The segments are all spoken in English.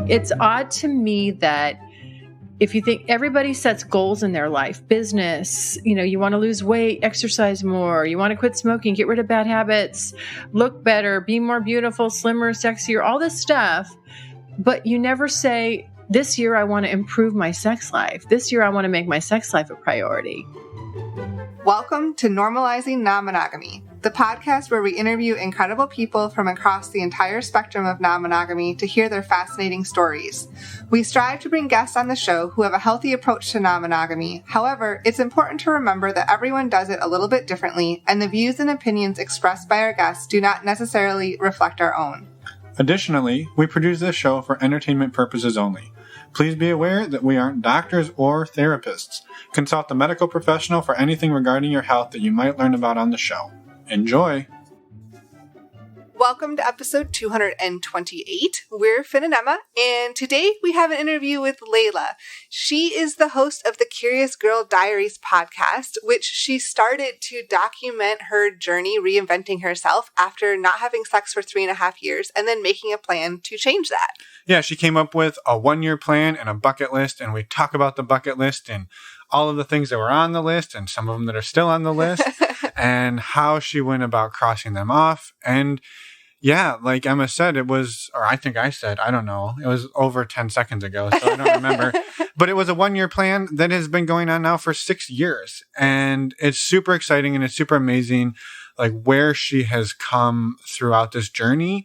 It's odd to me that if you think everybody sets goals in their life, business, you want to lose weight, exercise more, you want to quit smoking, get rid of bad habits, look better, be more beautiful, slimmer, sexier, all this stuff. But you never say, this year I want to improve my sex life. This year I want to make my sex life a priority. Welcome to Normalizing Non-Monogamy, the podcast where we interview incredible people from across the entire spectrum of non-monogamy to hear their fascinating stories. We strive to bring guests on the show who have a healthy approach to non-monogamy. However, it's important to remember that everyone does it a little bit differently, and the views and opinions expressed by our guests do not necessarily reflect our own. Additionally, we produce this show for entertainment purposes only. Please be aware that we aren't doctors or therapists. Consult a medical professional for anything regarding your health that you might learn about on the show. Enjoy! Welcome to episode 228. We're Finn and Emma, and today we have an interview with Layla. She is the host of the Curious Girl Diaries podcast, which she started to document her journey reinventing herself after not having sex for 3.5 years and then making a plan to change that. Yeah, she came up with a 1-year plan and a bucket list, and we talk about the bucket list and all of the things that were on the list and some of them that are still on the list and how she went about crossing them off. And yeah, like Emma said, it was, or I think I said, I don't know, it was over 10 seconds ago, so I don't remember. But it was a 1-year plan that has been going on now for 6 years. And it's super exciting and it's super amazing, like where she has come throughout this journey.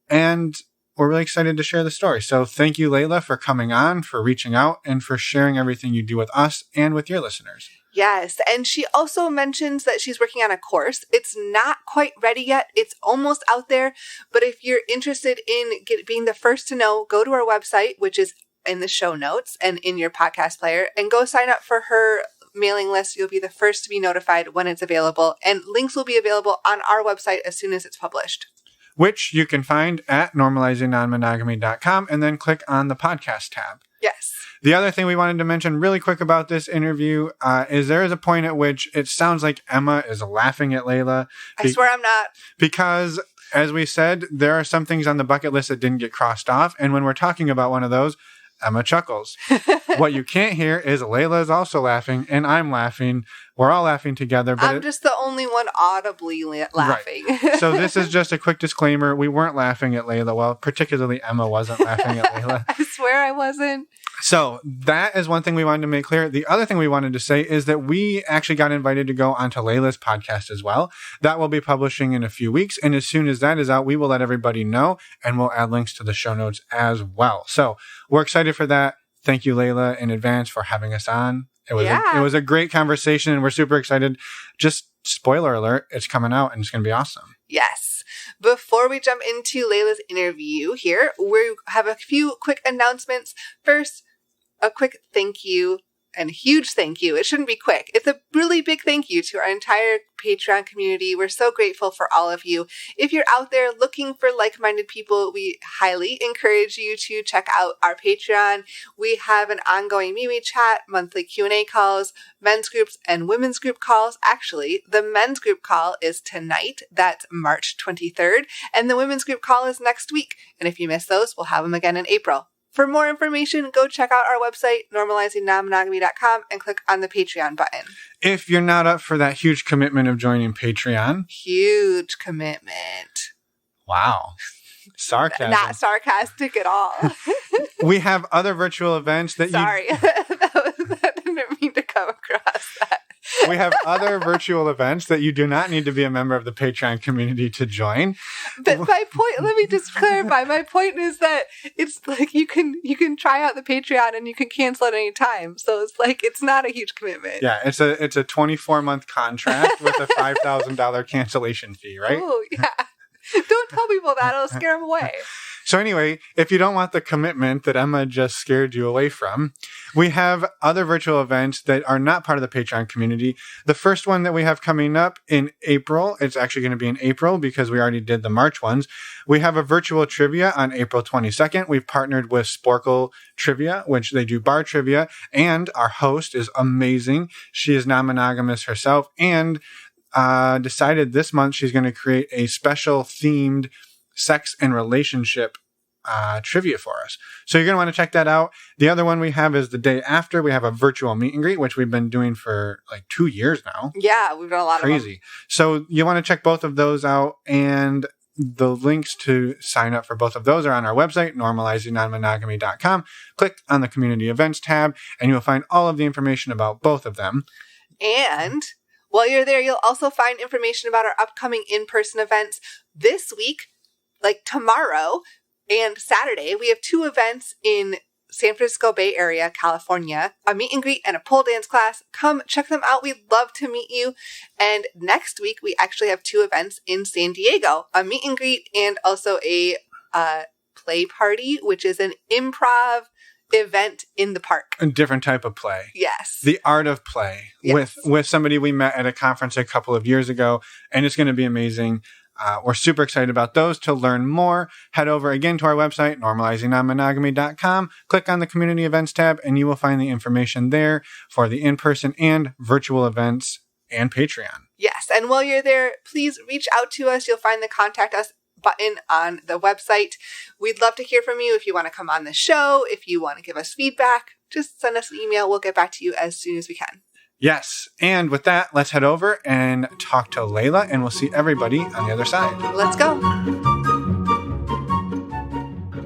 And we're really excited to share the story. So thank you, Layla, for coming on, for reaching out, and for sharing everything you do with us and with your listeners. Yes, and she also mentions that she's working on a course. It's not quite ready yet. It's almost out there. But if you're interested in being the first to know, go to our website, which is in the show notes and in your podcast player, and go sign up for her mailing list. You'll be the first to be notified when it's available. And links will be available on our website as soon as it's published, which you can find at normalizingnonmonogamy.com and then click on the podcast tab. Yes. The other thing we wanted to mention really quick about this interview is there is a point at which it sounds like Emma is laughing at Layla. I swear I'm not. Because, as we said, there are some things on the bucket list that didn't get crossed off. And when we're talking about one of those, Emma chuckles. What you can't hear is Layla is also laughing and I'm laughing. We're all laughing together. But I'm just the only one audibly laughing. Right. So this is just a quick disclaimer. We weren't laughing at Layla. Well, particularly Emma wasn't laughing at Layla. I swear I wasn't. So that is one thing we wanted to make clear. The other thing we wanted to say is that we actually got invited to go onto Layla's podcast as well. That will be publishing in a few weeks. And as soon as that is out, we will let everybody know and we'll add links to the show notes as well. So we're excited for that. Thank you, Layla, in advance for having us on. It was a great conversation and we're super excited. Just spoiler alert, it's coming out and it's going to be awesome. Yes. Before we jump into Layla's interview here, we have a few quick announcements. First, a quick thank you and huge thank you. It shouldn't be quick. It's a really big thank you to our entire Patreon community. We're so grateful for all of you. If you're out there looking for like-minded people, we highly encourage you to check out our Patreon. We have an ongoing MeWe chat, monthly Q&A calls, men's groups, and women's group calls. Actually, the men's group call is tonight. That's March 23rd. And the women's group call is next week. And if you miss those, we'll have them again in April. For more information, go check out our website, normalizingnonmonogamy.com, and click on the Patreon button. If you're not up for that huge commitment of joining Patreon. Huge commitment. Wow. Sarcasm. Not sarcastic at all. We have other virtual events that Sorry. That didn't mean to come across that. We have other virtual events that you do not need to be a member of the Patreon community to join. But my point, let me just clarify. My point is that it's like you can try out the Patreon and you can cancel at any time. So it's like it's not a huge commitment. Yeah, it's a 24-month contract with a $5,000 cancellation fee, right? Oh, yeah. Don't tell people that. It'll scare them away. So anyway, if you don't want the commitment that Emma just scared you away from, we have other virtual events that are not part of the Patreon community. The first one that we have coming up in April, it's actually going to be in April because we already did the March ones. We have a virtual trivia on April 22nd. We've partnered with Sporkle Trivia, which they do bar trivia, and our host is amazing. She is non-monogamous herself and decided this month she's going to create a special themed sex and relationship trivia for us. So you're going to want to check that out. The other one we have is the day after. We have a virtual meet and greet, which we've been doing for like 2 years now. Yeah, we've done a lot of them. Crazy. So you want to check both of those out, and the links to sign up for both of those are on our website, normalizingnonmonogamy.com. Click on the community events tab, and you'll find all of the information about both of them. And while you're there, you'll also find information about our upcoming in-person events this week, like tomorrow and Saturday. We have 2 events in San Francisco Bay Area, California, a meet and greet and a pole dance class. Come check them out. We'd love to meet you. And next week, we actually have 2 events in San Diego, a meet and greet and also a play party, which is an improv event in the park. A different type of play. Yes. The art of play. Yes. With somebody we met at a conference a couple of years ago, and it's going to be amazing. We're super excited about those. To learn more, head over again to our website, normalizingnonmonogamy.com. Click on the community events tab, and you will find the information there for the in-person and virtual events and Patreon. Yes. And while you're there, please reach out to us. You'll find the contact us button on the website. We'd love to hear from you if you want to come on the show, if you want to give us feedback. Just send us an email. We'll get back to you as soon as we can. Yes. And with that, let's head over and talk to Layla, and we'll see everybody on the other side. Let's go.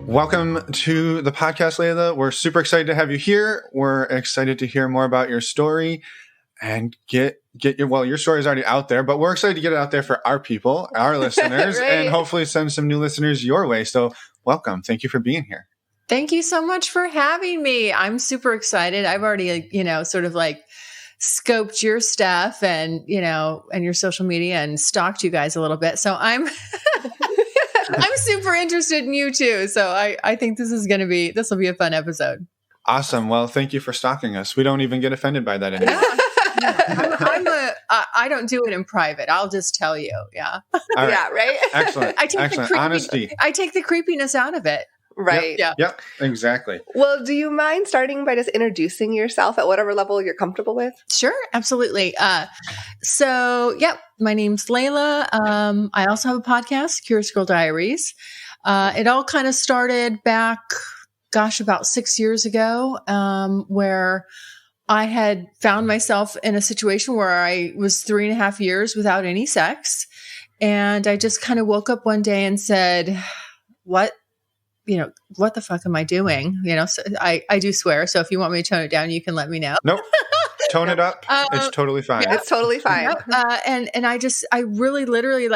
Welcome to the podcast, Layla. We're super excited to have you here. We're excited to hear more about your story and get your story is already out there, but we're excited to get it out there for our people, our listeners, Right. and hopefully send some new listeners your way. So welcome. Thank you for being here. Thank you so much for having me. I'm super excited. I've already, sort of like scoped your stuff and, and your social media and stalked you guys a little bit. So I'm I'm super interested in you too. So I think this will be a fun episode. Awesome. Well, thank you for stalking us. We don't even get offended by that anymore. I don't do it in private. I'll just tell you. Yeah. All right. Yeah, right? Excellent. Excellent. Honesty. I take the creepiness out of it. Right. Yeah. Yep. Exactly. Well, do you mind starting by just introducing yourself at whatever level you're comfortable with? Sure, absolutely. My name's Layla. I also have a podcast, Curious Girl Diaries. It all kind of started back, about 6 years ago, where I had found myself in a situation where I was 3.5 years without any sex. And I just kind of woke up one day and said, what the fuck am I doing? So I do swear. So if you want me to tone it down, you can let me know. Nope. Tone it up. It's totally fine. It's totally fine. And I really literally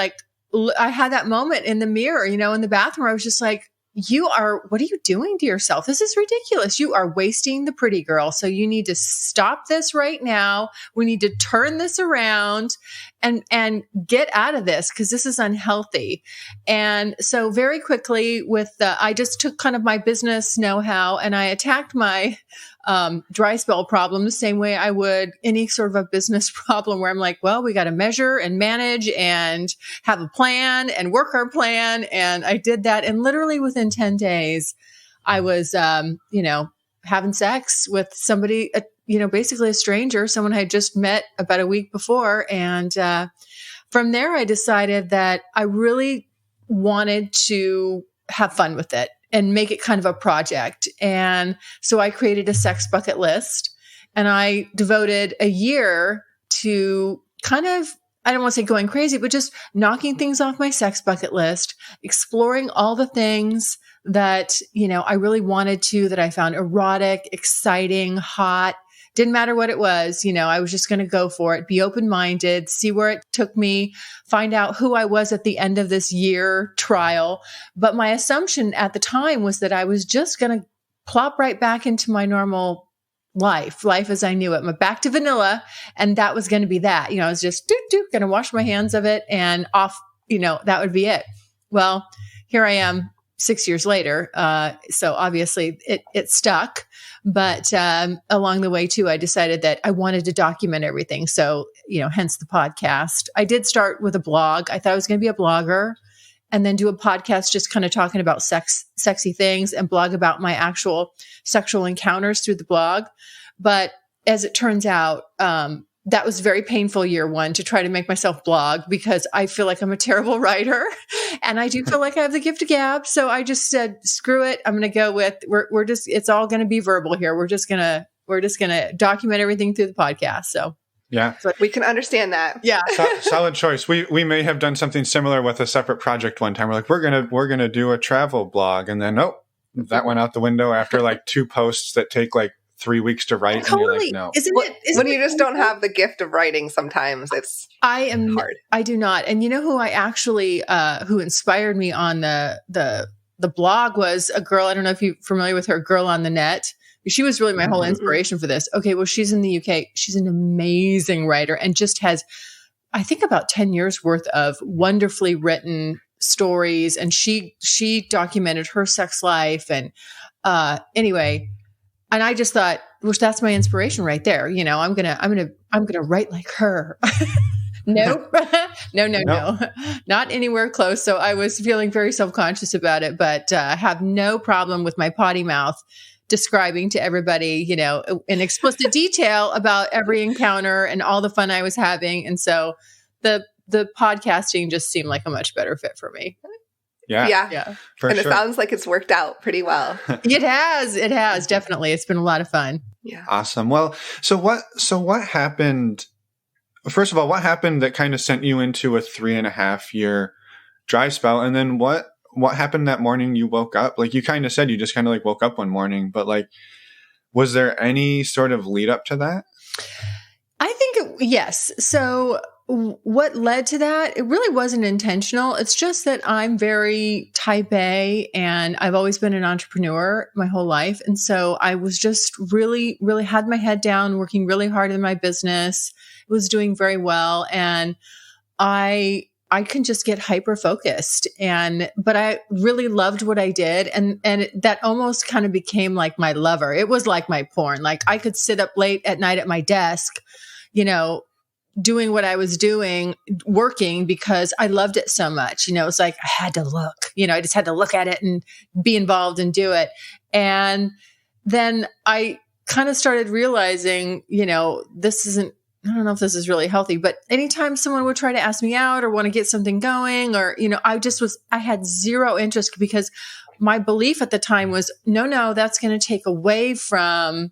I had that moment in the mirror, in the bathroom. I was just like, what are you doing to yourself? This is ridiculous. You are wasting the pretty girl. So you need to stop this right now. We need to turn this around and get out of this because this is unhealthy. And so very quickly I just took kind of my business know-how and I attacked my dry spell problem the same way I would any sort of a business problem where I'm like, well, we got to measure and manage and have a plan and work our plan. And I did that. And literally within 10 days, I was, having sex with somebody, basically a stranger, someone I had just met about a week before. And from there, I decided that I really wanted to have fun with it and make it kind of a project. And so I created a sex bucket list and I devoted a year to kind of, I don't want to say going crazy, but just knocking things off my sex bucket list, exploring all the things that, I really wanted to, that I found erotic, exciting, hot. Didn't matter what it was, I was just going to go for it, be open-minded, see where it took me, find out who I was at the end of this year trial. But my assumption at the time was that I was just going to plop right back into my normal life as I knew it, back to vanilla. And that was going to be that, I was just going to wash my hands of it and off, that would be it. Well, here I am 6 years later. So obviously it stuck. But along the way, too, I decided that I wanted to document everything. So, hence the podcast. I did start with a blog. I thought I was going to be a blogger and then do a podcast just kind of talking about sexy things and blog about my actual sexual encounters through the blog. But as it turns out, that was very painful year one to try to make myself blog because I feel like I'm a terrible writer and I do feel like I have the gift of gab. So I just said, screw it. I'm going to go with, we're just, it's all going to be verbal here. We're just going to document everything through the podcast. So yeah, we can understand that. Yeah. Solid choice. We may have done something similar with a separate project one time. We're like, we're going to do a travel blog. And then, nope, that went out the window after like 2 posts that take like 3 weeks to write. Totally. And you're like, no. Isn't when you just don't have the gift of writing, sometimes it's hard. I do not. And you know who I actually, who inspired me on the blog was a girl. I don't know if you're familiar with her, Girl on the Net. She was really my whole inspiration for this. Okay. Well, she's in the UK. She's an amazing writer and just has, I think, about 10 years worth of wonderfully written stories. And she documented her sex life. And, anyway, and I just thought, which that's my inspiration right there. You know, I'm going to write like her. Nope. No, not anywhere close. So I was feeling very self-conscious about it, but have no problem with my potty mouth describing to everybody, you know, in explicit detail about every encounter and all the fun I was having. And so the podcasting just seemed like a much better fit for me. Yeah. And it sounds like it's worked out pretty well. It has definitely. It's been a lot of fun. Yeah. Awesome. Well, so what happened? First of all, what happened that kind of sent you into a 3.5 year dry spell? And then what happened that morning you woke up? Like you kind of said, you just kind of like woke up one morning, but like, was there any sort of lead up to that? I think yes. So what led to that? It really wasn't intentional. It's just that I'm very type A and I've always been an entrepreneur my whole life. And so I was just really, really had my head down, working really hard in my business, was doing very well. And I can just get hyper focused but I really loved what I did. And that almost kind of became like my lover. It was like my porn. Like I could sit up late at night at my desk, you know, doing what I was doing, working because I loved it so much. You know, it's like I had to look, you know, I just had to look at it and be involved and do it. And then I kind of started realizing, you know, I don't know if this is really healthy, but anytime someone would try to ask me out or want to get something going or, you know, I had zero interest because my belief at the time was, no, that's going to take away from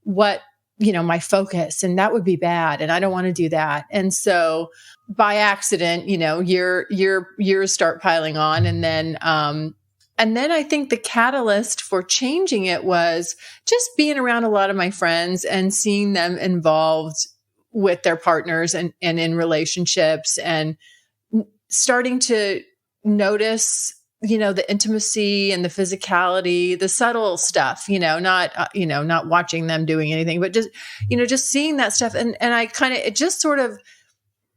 what, you know, my focus, and that would be bad. And I don't want to do that. And so by accident, you know, years start piling on. And then I think the catalyst for changing it was just being around a lot of my friends and seeing them involved with their partners and in relationships and starting to notice, you know, the intimacy and the physicality, the subtle stuff, not watching them doing anything, but just, you know, just seeing that stuff. And I kind of, it just sort of,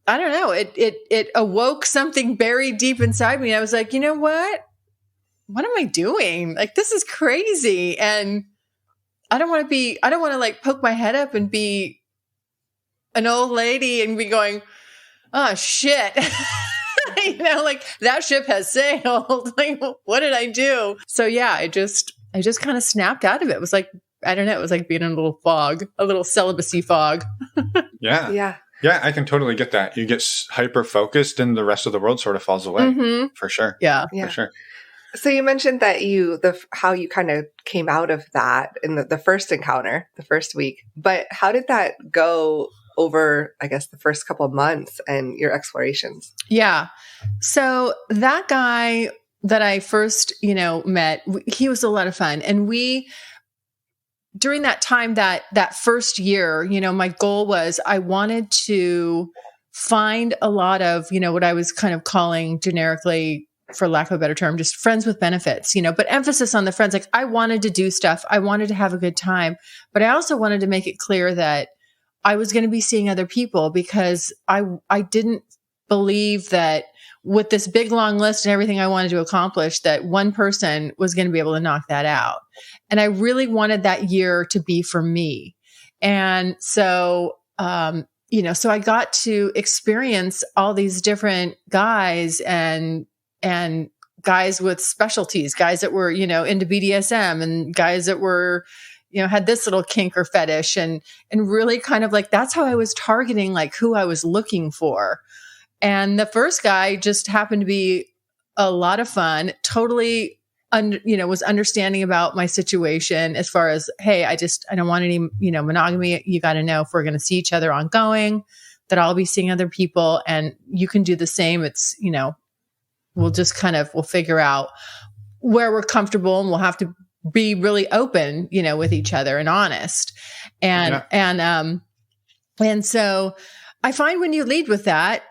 I don't know, it awoke something buried deep inside me. I was like, you know what am I doing? Like, this is crazy. And I don't want to like poke my head up and be an old lady and be going, oh shit. You know, like that ship has sailed. Like, what did I do? So yeah, I just kind of snapped out of it. It was like, I don't know. It was like being in a little fog, a little celibacy fog. Yeah. Yeah. I can totally get that. You get hyper focused and the rest of the world sort of falls away for sure. Yeah. For sure. So you mentioned that how you kind of came out of that in the first encounter, the first week, but how did that go over, I guess, the first couple of months and your explorations? Yeah. So that guy that I first, you know, met, he was a lot of fun. And during that time, that first year, you know, my goal was I wanted to find a lot of, you know, what I was kind of calling generically, for lack of a better term, just friends with benefits, you know, but emphasis on the friends. Like I wanted to do stuff. I wanted to have a good time, but I also wanted to make it clear that I was going to be seeing other people because I didn't believe that with this big long list and everything I wanted to accomplish, that one person was going to be able to knock that out. And I really wanted that year to be for me. And so, you know, so I got to experience all these different guys and guys with specialties, guys that were, you know, into BDSM and guys that were, had this little kink or fetish, and really kind of like, that's how I was targeting like who I was looking for. And the first guy just happened to be a lot of fun, totally, was understanding about my situation as far as, hey, I don't want any, monogamy. You got to know if we're going to see each other ongoing, that I'll be seeing other people and you can do the same. It's, we'll figure out where we're comfortable, and we'll have to be really open, with each other and honest. And so I find when you lead with that,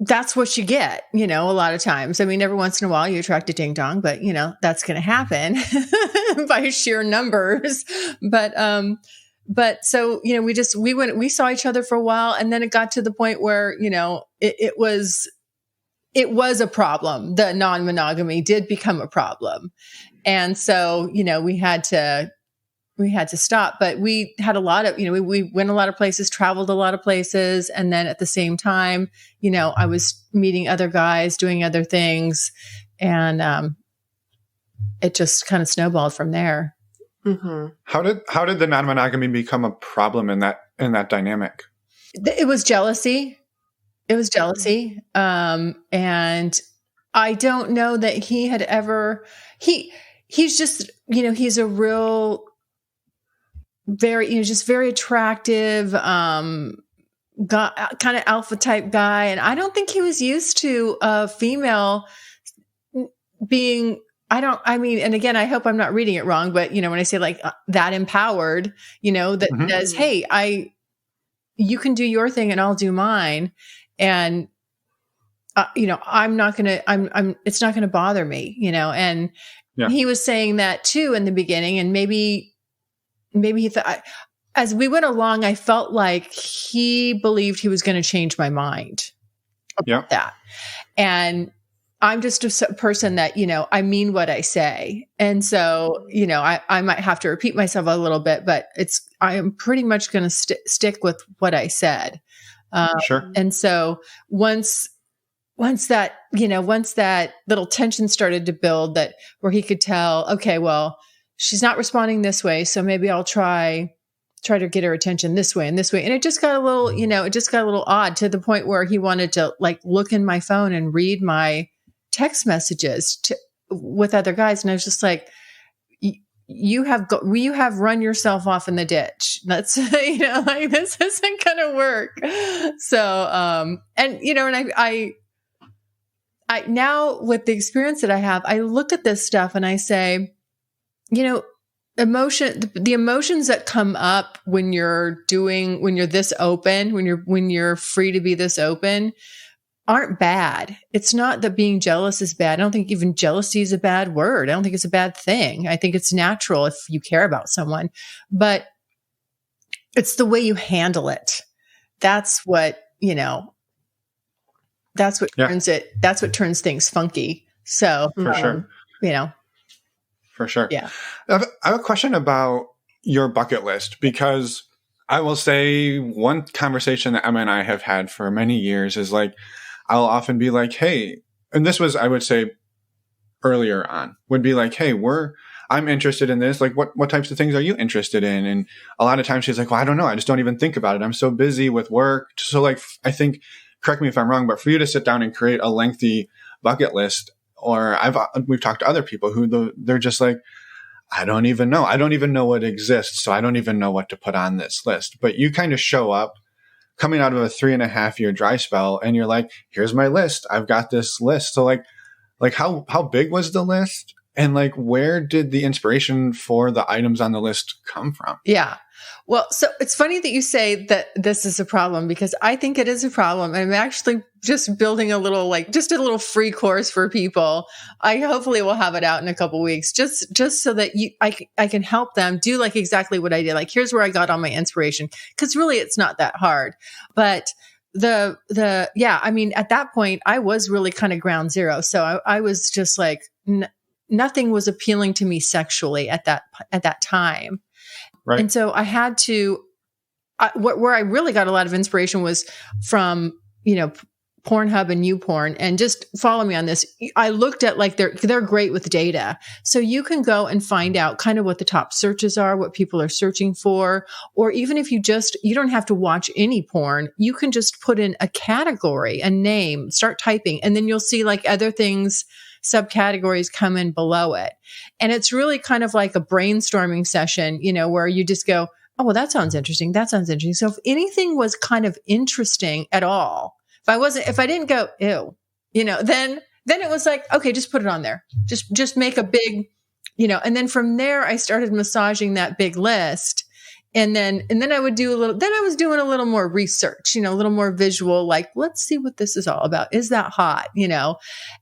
that's what you get, a lot of times. I mean, every once in a while you attract a ding dong, but that's going to happen by sheer numbers. But so, we saw each other for a while, and then it got to the point where, it was a problem. The non-monogamy did become a problem. And so, we had to stop, but we had a lot of, we went a lot of places, traveled a lot of places. And then at the same time, I was meeting other guys, doing other things. And, it just kind of snowballed from there. Mm-hmm. How did the non-monogamy become a problem in that dynamic? It was jealousy. And I don't know that he had ever, he's just, he's a real, very, just very attractive, kind of alpha type guy. And I don't think he was used to a female being, and again, I hope I'm not reading it wrong, but when I say like that empowered, that says, hey, you can do your thing and I'll do mine. And, I'm not going to, it's not going to bother me, and he was saying that too in the beginning. And maybe he thought, as we went along, I felt like he believed he was going to change my mind about that. And I'm just a person that, I mean what I say. And so, I might have to repeat myself a little bit, but I am pretty much going to stick with what I said. Sure. And so once that little tension started to build, that where he could tell, okay, well, she's not responding this way, so maybe I'll try to get her attention this way and this way. And it just got a little, odd, to the point where he wanted to like look in my phone and read my text messages with other guys. And I was just like, you have run yourself off in the ditch. That's, like, this isn't going to work. So, and I now, with the experience that I have, I look at this stuff and I say, the emotions that come up when you're this open, when you're free to be this open, aren't bad. It's not that being jealous is bad. I don't think even jealousy is a bad word. I don't think it's a bad thing. I think it's natural if you care about someone, but it's the way you handle it. That's what, that's what turns things funky. So, for sure. For sure. Yeah. I have a question about your bucket list, because I will say one conversation that Emma and I have had for many years is like, I'll often be like, hey, and this was, I would say earlier on, would be like, hey, I'm interested in this. Like, what types of things are you interested in? And a lot of times she's like, well, I don't know. I just don't even think about it. I'm so busy with work. So like, I think, correct me if I'm wrong, but for you to sit down and create a lengthy bucket list, or we've talked to other people who they're just like, I don't even know. I don't even know what exists. So I don't even know what to put on this list. But you kind of show up coming out of a 3.5-year dry spell, and you're like, here's my list. I've got this list. So like how big was the list? And like, where did the inspiration for the items on the list come from? Yeah. Well, so it's funny that you say that this is a problem, because I think it is a problem. I'm actually just building a little free course for people. I hopefully will have it out in a couple of weeks, just so that I can help them do like exactly what I did. Like, here's where I got all my inspiration, because really it's not that hard. But at that point I was really kind of ground zero. So I was just like, nothing was appealing to me sexually at that time. Right. And so I had to, where I really got a lot of inspiration was from, Pornhub and YouPorn, and just follow me on this. I looked at like they're great with data. So you can go and find out kind of what the top searches are, what people are searching for, or even if you don't have to watch any porn, you can just put in a category, a name, start typing, and then you'll see like other things, subcategories come in below it. And it's really kind of like a brainstorming session, where you just go, oh, well, that sounds interesting. That sounds interesting. So if anything was kind of interesting at all, if I didn't go, ew, then it was like, okay, just put it on there. Just make a big, and then from there I started massaging that big list. And then I would do I was doing a little more research, a little more visual, like, let's see what this is all about. Is that hot?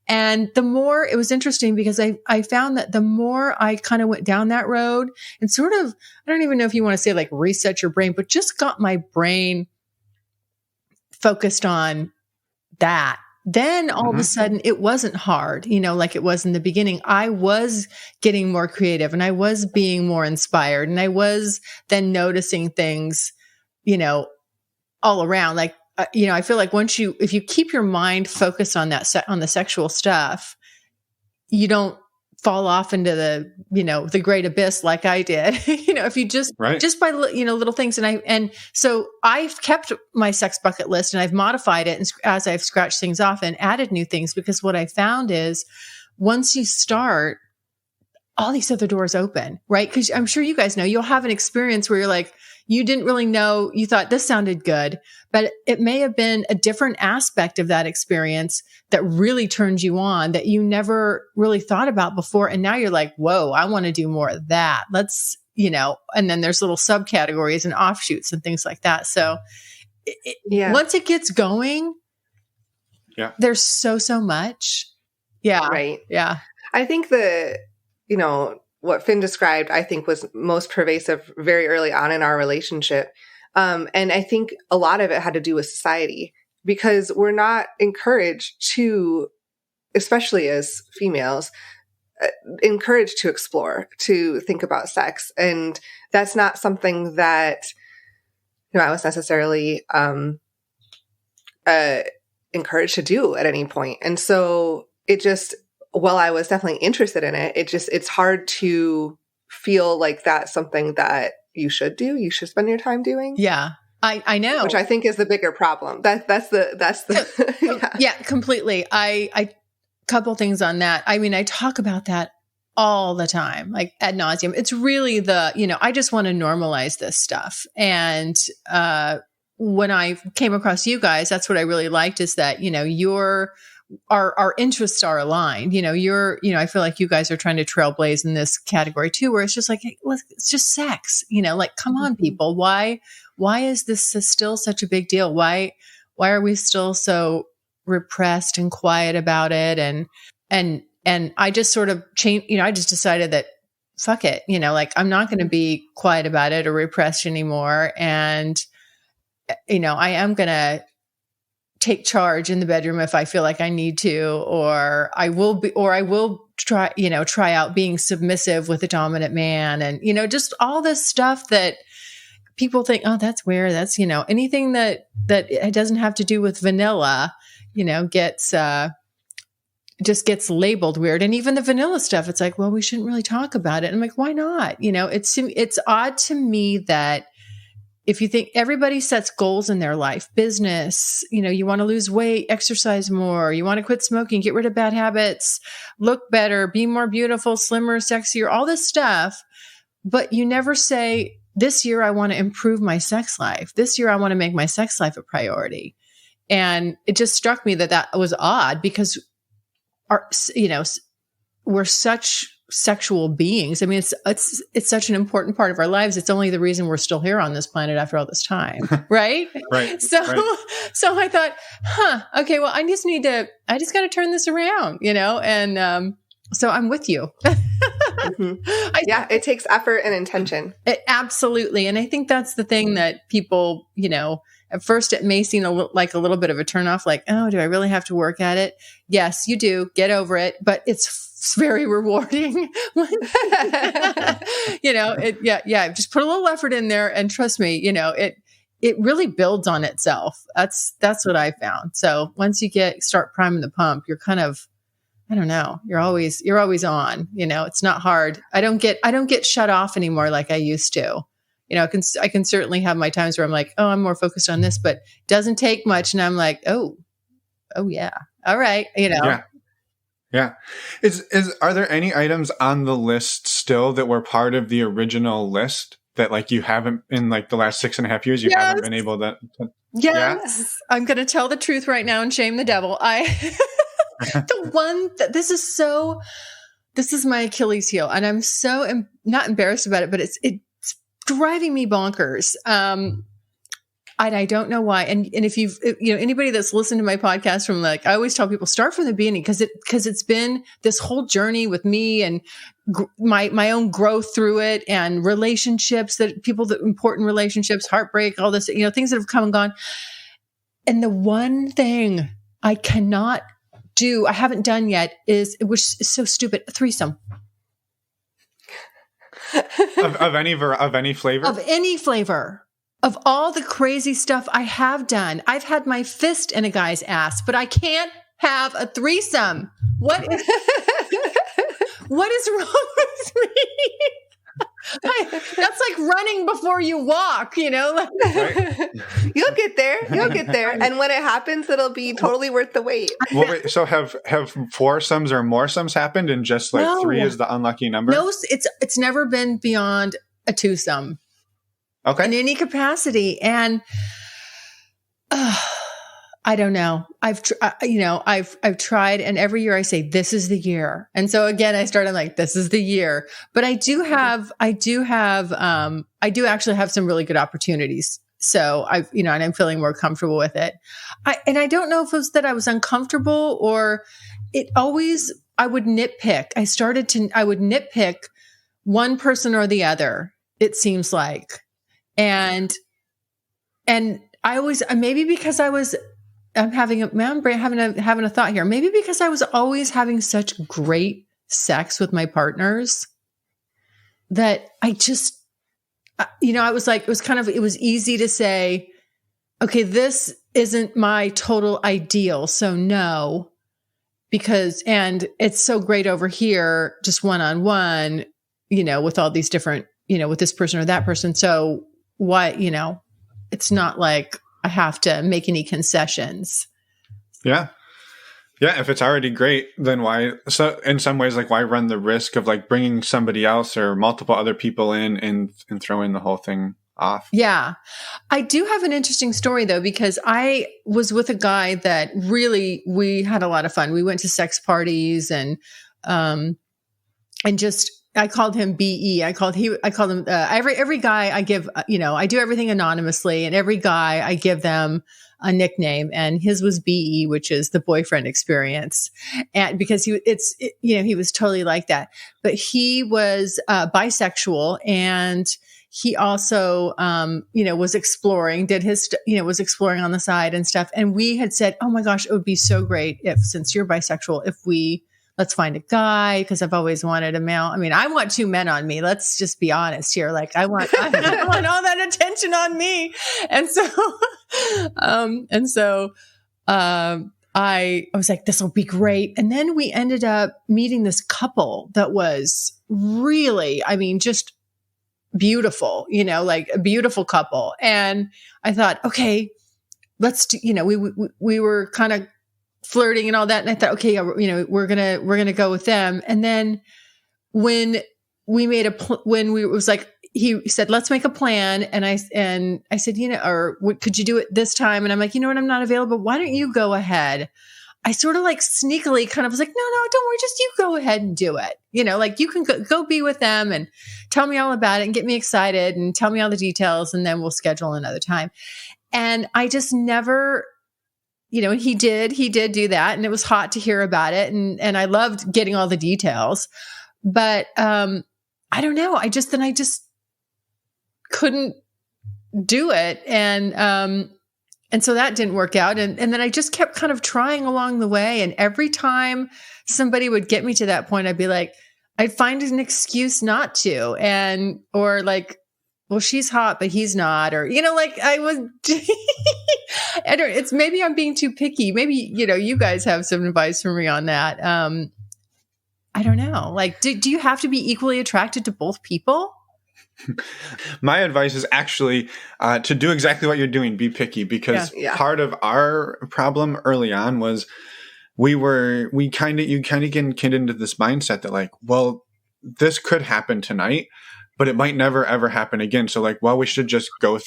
And the more it was interesting because I found that the more I kind of went down that road and sort of, I don't even know if you want to say like reset your brain, but just got my brain focused on that. Then all of a sudden it wasn't hard, like it was in the beginning. I was getting more creative and I was being more inspired and I was then noticing things, all around. Like, I feel like if you keep your mind focused on on the sexual stuff, you don't fall off into the great abyss like I did, if you just by, little things. And so I've kept my sex bucket list and I've modified it as I've scratched things off and added new things, because what I found is once you start, all these other doors open, right? Because I'm sure you guys know you'll have an experience where you're like, you didn't really know, you thought this sounded good, but it may have been a different aspect of that experience that really turned you on that you never really thought about before. And now you're like, whoa, I want to do more of that. Let's, and then there's little subcategories and offshoots and things like that. So once it gets going, there's so much. Yeah. Right. Yeah. I think what Finn described, I think was most pervasive very early on in our relationship. And I think a lot of it had to do with society, because we're not encouraged to, especially as females, encouraged to explore, to think about sex. And that's not something that, I was necessarily encouraged to do at any point. And so it just, while I was definitely interested in it, it's hard to feel like that's something that you should do. You should spend your time doing. Yeah, I know. Which I think is the bigger problem. That's the yeah, completely. I couple things on that. I mean, I talk about that all the time, like ad nauseum. It's really I just want to normalize this stuff. And when I came across you guys, that's what I really liked, is that, our interests are aligned. I feel like you guys are trying to trailblaze in this category too, where it's just like, hey, it's just sex, like, come on, people. Why is this still such a big deal? Why are we still so repressed and quiet about it? And I just sort of changed, I just decided that fuck it, I'm not going to be quiet about it or repressed anymore. And, I am going to take charge in the bedroom if I feel like I need to, or I will try out being submissive with a dominant man. And, just all this stuff that people think, oh, that's weird. That's, anything that it doesn't have to do with vanilla, just gets labeled weird. And even the vanilla stuff, it's like, well, we shouldn't really talk about it. And I'm like, why not? It's odd to me that if you think everybody sets goals in their life, business, you want to lose weight, exercise more, you want to quit smoking, get rid of bad habits, look better, be more beautiful, slimmer, sexier, all this stuff. But you never say, this year I want to improve my sex life. This year I want to make my sex life a priority. And it just struck me that was odd, because we're such sexual beings. I mean, it's such an important part of our lives. It's only the reason we're still here on this planet after all this time. Right. Right. So I thought, okay, well, I just got to turn this around, and, so I'm with you. It takes effort and intention. Absolutely. And I think that's the thing that people, at first it may seem like a little bit of a turnoff, like, oh, do I really have to work at it? Yes, you do. Get over it. But it's very rewarding. Just put a little effort in there, and trust me, it really builds on itself. That's what I found. So once you start priming the pump, you're kind of, I don't know, you're always on, it's not hard. I don't get shut off anymore like I used to. I can certainly have my times where I'm like, oh, I'm more focused on this, but it doesn't take much. And I'm like, oh yeah. All right. Yeah. Yeah. Are there any items on the list still that were part of the original list that like you haven't in like the last 6.5 years, you haven't been able to Yes. Yeah? I'm going to tell the truth right now and shame the devil. The one that this is my Achilles heel, and I'm so not embarrassed about it, but it's driving me bonkers. And I don't know why. And if anybody that's listened to my podcast from like, I always tell people start from the beginning because it's been this whole journey with me and my own growth through it and relationships important relationships, heartbreak, all this, things that have come and gone. And the one thing I cannot do, I haven't done yet which is so stupid, a threesome. of any flavor? Of any flavor. Of all the crazy stuff I have done, I've had my fist in a guy's ass, but I can't have a threesome. What is wrong with me? That's like running before you walk, Right. You'll get there. And when it happens, it'll be totally worth the wait. Well, wait, so have foursomes or moresomes happened and just like No. 3 is the unlucky number? No, it's never been beyond a twosome. Okay. In any capacity. And I don't know. I've tried, and every year I say, this is the year. And so again, I'm like, this is the year, but I do actually have some really good opportunities. So and I'm feeling more comfortable with it. I don't know if it was that I was uncomfortable or I would nitpick. I would nitpick one person or the other, it seems like. And I always, maybe because I'm having a thought here. Maybe because I was always having such great sex with my partners that I just, I was like, it was easy to say, okay, this isn't my total ideal. So no, and it's so great over here, just one-on-one, with all these different, with this person or that person. So why, it's not like I have to make any concessions. Yeah. Yeah. If it's already great, then why? So in some ways, like why run the risk of like bringing somebody else or multiple other people in and throwing the whole thing off? Yeah. I do have an interesting story though, because I was with a guy that really, we had a lot of fun. We went to sex parties and just, I called him BE. I called him, every guy I give, I do everything anonymously, and every guy I give them a nickname, and his was BE, which is the boyfriend experience. And because he was totally like that, but he was bisexual, and he also, was exploring, was exploring on the side and stuff. And we had said, oh my gosh, it would be so great since you're bisexual, let's find a guy, because I've always wanted a male. I mean, I want 2 men on me. Let's just be honest here. Like I want all that attention on me. And so, I was like, this will be great. And then we ended up meeting this couple that was really, just beautiful, like a beautiful couple. And I thought, okay, let's do, we were kind of flirting and all that. And I thought, okay, we're going to go with them. And then when we made he said, let's make a plan. And I said, could you do it this time? And I'm like, you know what? I'm not available. Why don't you go ahead? I sort of like sneakily kind of was like, no, don't worry. Just you go ahead and do it. Like you can go be with them and tell me all about it and get me excited and tell me all the details. And then we'll schedule another time. And I just never, he did do that, and it was hot to hear about it. And I loved getting all the details, but, I don't know. I just couldn't do it. And so that didn't work out. And then I just kept kind of trying along the way. And every time somebody would get me to that point, I'd be like, I'd find an excuse not to. Or like, well, she's hot, but he's not, or, like I was, I don't, it's maybe I'm being too picky. Maybe, you guys have some advice for me on that. I don't know. Like, do you have to be equally attracted to both people? My advice is actually to do exactly what you're doing. Be picky, because part of our problem early on was you kind of get into this mindset that like, well, this could happen tonight, but it might never ever happen again. So like, well, we should just go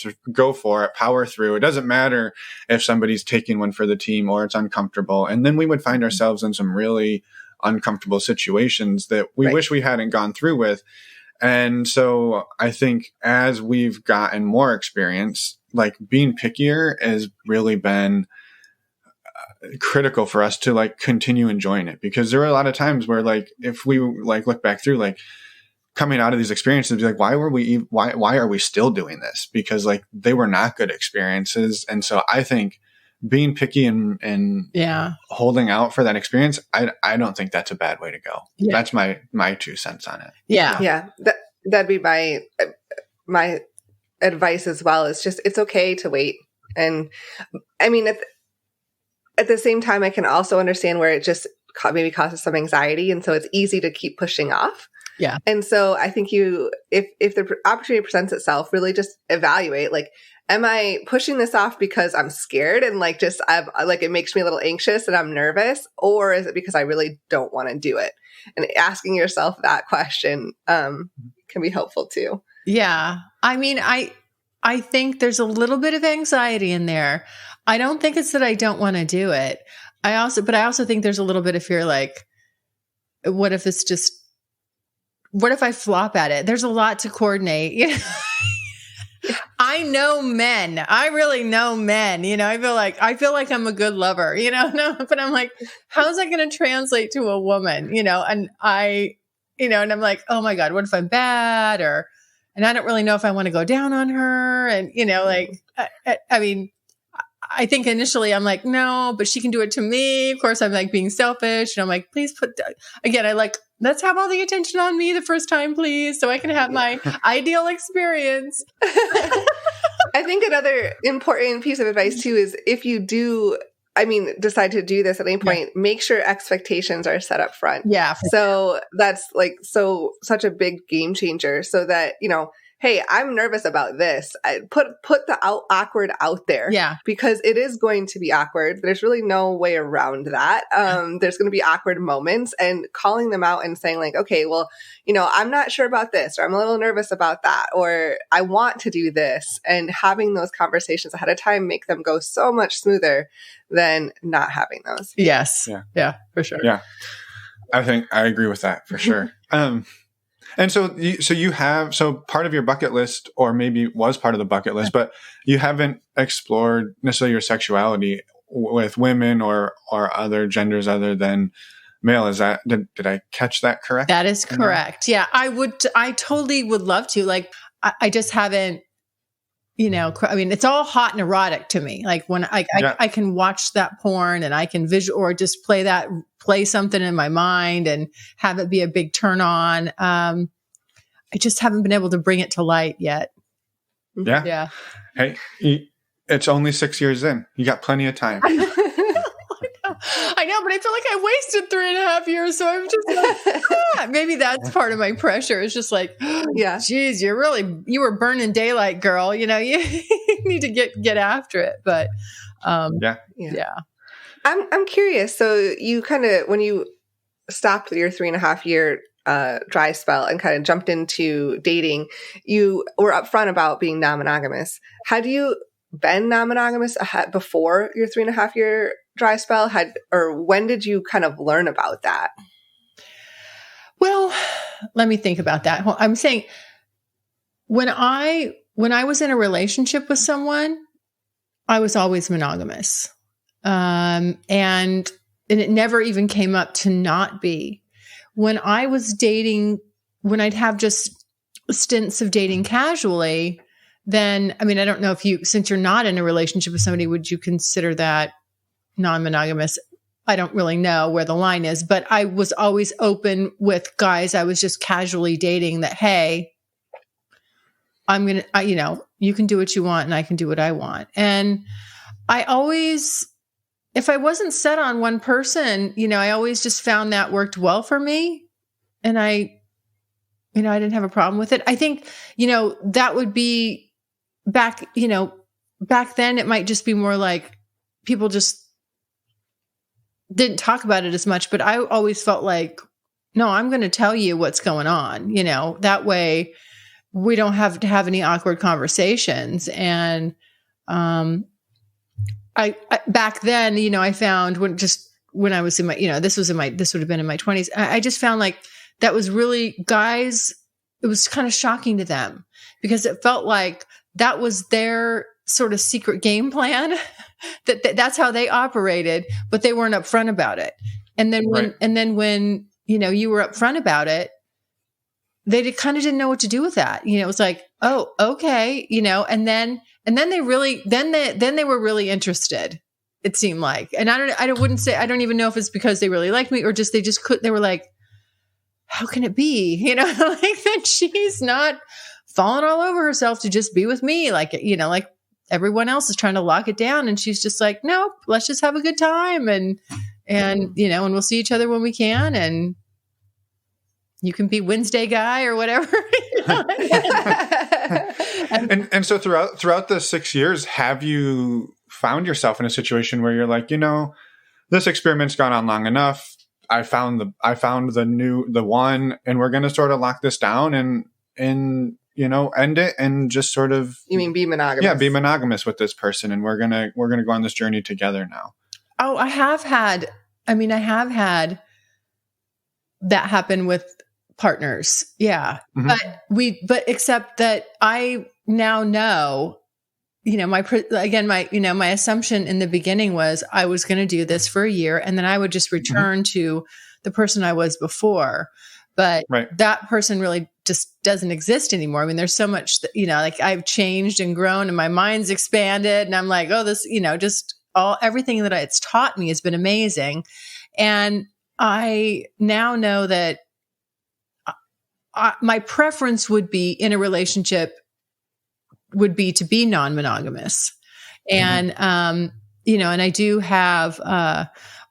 for it, power through. It doesn't matter if somebody's taking one for the team or it's uncomfortable. And then we would find ourselves in some really uncomfortable situations that we wish we hadn't gone through with. And so I think as we've gotten more experience, like being pickier has really been critical for us to like continue enjoying it, because there were a lot of times where like, if we like look back through, like coming out of these experiences, be like, why are we still doing this? Because like they were not good experiences. And so I think being picky and holding out for that experience, I don't think that's a bad way to go. Yeah. That's my 2 cents on it. Yeah. Yeah. That'd be my advice as well. Is just, it's okay to wait. And I mean, at the same time, I can also understand where it just maybe causes some anxiety. And so it's easy to keep pushing off. Yeah. And so I think if the opportunity presents itself, really just evaluate, like, am I pushing this off because I'm scared and like it makes me a little anxious and I'm nervous, or is it because I really don't want to do it? And asking yourself that question can be helpful too. Yeah. I mean, I think there's a little bit of anxiety in there. I don't think it's that I don't want to do it. I also think there's a little bit of fear, like, what if I flop at it? There's a lot to coordinate. I know men. I really know men. I feel like I'm a good lover, no, but I'm like, how's that going to translate to a woman? And I'm like, oh my God, what if I'm bad? And I don't really know if I want to go down on her. And, I mean, I think initially I'm like, no, but she can do it to me. Of course, I'm like being selfish. And I'm like, please let's have all the attention on me the first time, please, so I can have my ideal experience. I think another important piece of advice too is if you do, decide to do this at any point, make sure expectations are set up front. Yeah. So that's like, such a big game changer, so that, hey, I'm nervous about this. I put the awkward out there. Yeah. Because it is going to be awkward. There's really no way around that. There's going to be awkward moments, and calling them out and saying like, okay, well, I'm not sure about this, or I'm a little nervous about that, or I want to do this, and having those conversations ahead of time make them go so much smoother than not having those. Yes. Yeah, for sure. Yeah. I think I agree with that for sure. And so part of your bucket list, or maybe was part of the bucket list, but you haven't explored necessarily your sexuality with women or other genders other than male. Is that, did I catch that correct? That is correct. Yeah. I totally would love to. Like, I just haven't, it's all hot and erotic to me. Like when I can watch that porn and I can or just play something in my mind and have it be a big turn on. I just haven't been able to bring it to light yet. Yeah. Yeah. Hey, it's only 6 years in. You got plenty of time. I know, but I feel like I wasted 3.5 years. So I'm just like, maybe that's part of my pressure. It's just like, geez, you were burning daylight, girl. You need to get after it. But yeah. I'm curious. So you kind of, when you stopped your 3.5 year dry spell and kind of jumped into dating, you were upfront about being non-monogamous. Had you been non-monogamous before your 3.5 year dry spell? Or when did you kind of learn about that? Well, let me think about that. I'm saying when I was in a relationship with someone, I was always monogamous. And it never even came up to not be. When I was dating, when I'd have just stints of dating casually, then, I don't know since you're not in a relationship with somebody, would you consider that non-monogamous? I don't really know where the line is, but I was always open with guys I was just casually dating that, hey, you can do what you want and I can do what I want. And I always, if I wasn't set on one person, I always just found that worked well for me. And I didn't have a problem with it. I think, that would be back then it might just be more like people just didn't talk about it as much, but I always felt like, no, I'm going to tell you what's going on, that way we don't have to have any awkward conversations. And, I back then, I found when I was in my, this would have been in my 20s. I just found like that was really guys, it was kind of shocking to them because it felt like that was their sort of secret game plan that's how they operated, but they weren't upfront about it. And then when, you were upfront about it, they kind of didn't know what to do with that. It was like, oh, okay. And then they really, then they were really interested. It seemed like, and I don't even know if it's because they really liked me or just, they were like, how can it be? Like that she's not falling all over herself to just be with me. Like, like everyone else is trying to lock it down. And she's just like, nope, let's just have a good time. And and we'll see each other when we can. And you can be Wednesday guy or whatever. And so throughout the 6 years, have you found yourself in a situation where you're like, this experiment's gone on long enough. I found the one, and we're going to sort of lock this down and end it and just sort of. You mean be monogamous? Yeah, be monogamous with this person, and we're gonna go on this journey together now. Oh, I have had that happen with partners. Yeah. Mm-hmm. But except that I now know, my assumption in the beginning was I was going to do this for a year and then I would just return to the person I was before. But that person really just doesn't exist anymore. I mean, there's so much that, like I've changed and grown and my mind's expanded and I'm like, oh, this, just everything that it's taught me has been amazing. And I now know that my preference would be in a relationship would be to be non-monogamous. And, and I do have,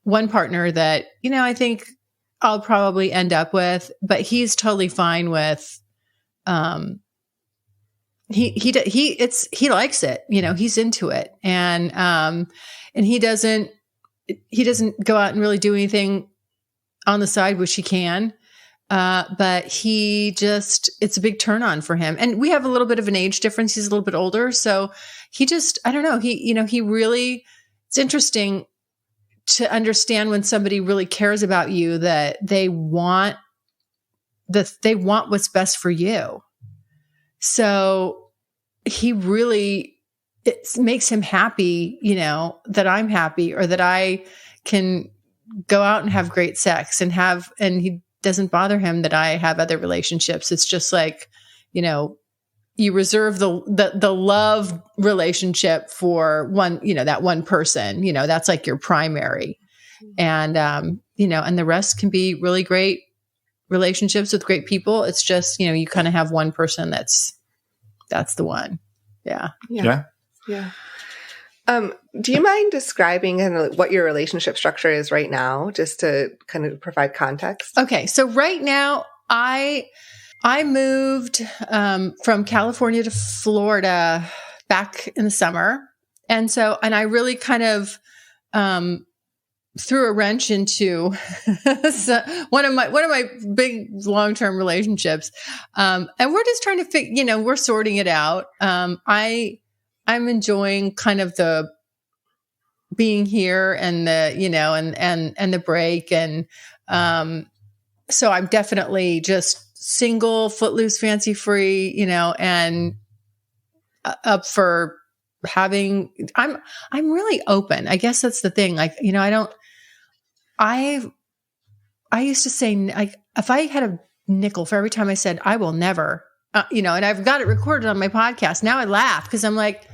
one partner that, I think I'll probably end up with, but he's totally fine with, he likes it, he's into it. And he doesn't go out and really do anything on the side, which he can. But it's a big turn on for him. And we have a little bit of an age difference. He's a little bit older. So I don't know. He really, it's interesting to understand when somebody really cares about you that they want what's best for you. So it makes him happy, that I'm happy or that I can go out and have great sex and he doesn't bother him that I have other relationships. It's just like, you reserve the love relationship for one, that one person, that's like your primary. And, and the rest can be really great relationships with great people. It's just, you kind of have one person that's the one. Yeah. Yeah. Do you mind describing what your relationship structure is right now, just to kind of provide context? Okay. So right now I moved from California to Florida back in the summer. And I really kind of threw a wrench into one of my big long-term relationships. And we're just trying to we're sorting it out. I'm enjoying kind of the being here and the, and the break. And so I'm definitely just single, footloose, fancy free, and up for having, I'm really open. I guess that's the thing. Like, I used to say, like, if I had a nickel for every time I said, I will never, and I've got it recorded on my podcast. Now I laugh because I'm like,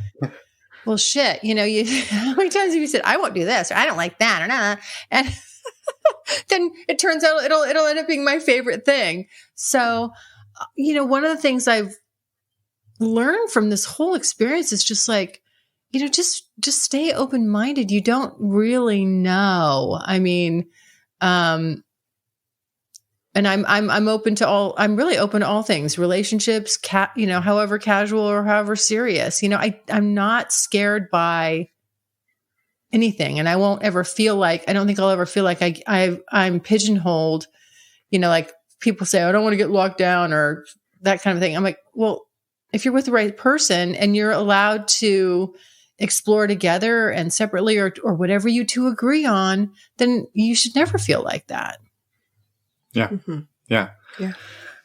well, shit, how many times have you said, I won't do this, or I don't like that, or not. And then it turns out it'll end up being my favorite thing. So, one of the things learned from this whole experience is just like, you know, just stay open-minded. You don't really know. I mean, and I'm open to all, I'm really open to all things, relationships, you know, however casual or however serious, you know, I'm not scared by anything. And I won't ever feel like, I don't think I'll ever feel like I'm pigeonholed, you know, like people say, I don't want to get locked down or that kind of thing. I'm like, well, if you're with the right person and you're allowed to explore together and separately or whatever you two agree on, then you should never feel like that. Yeah. Mm-hmm. Yeah. Yeah.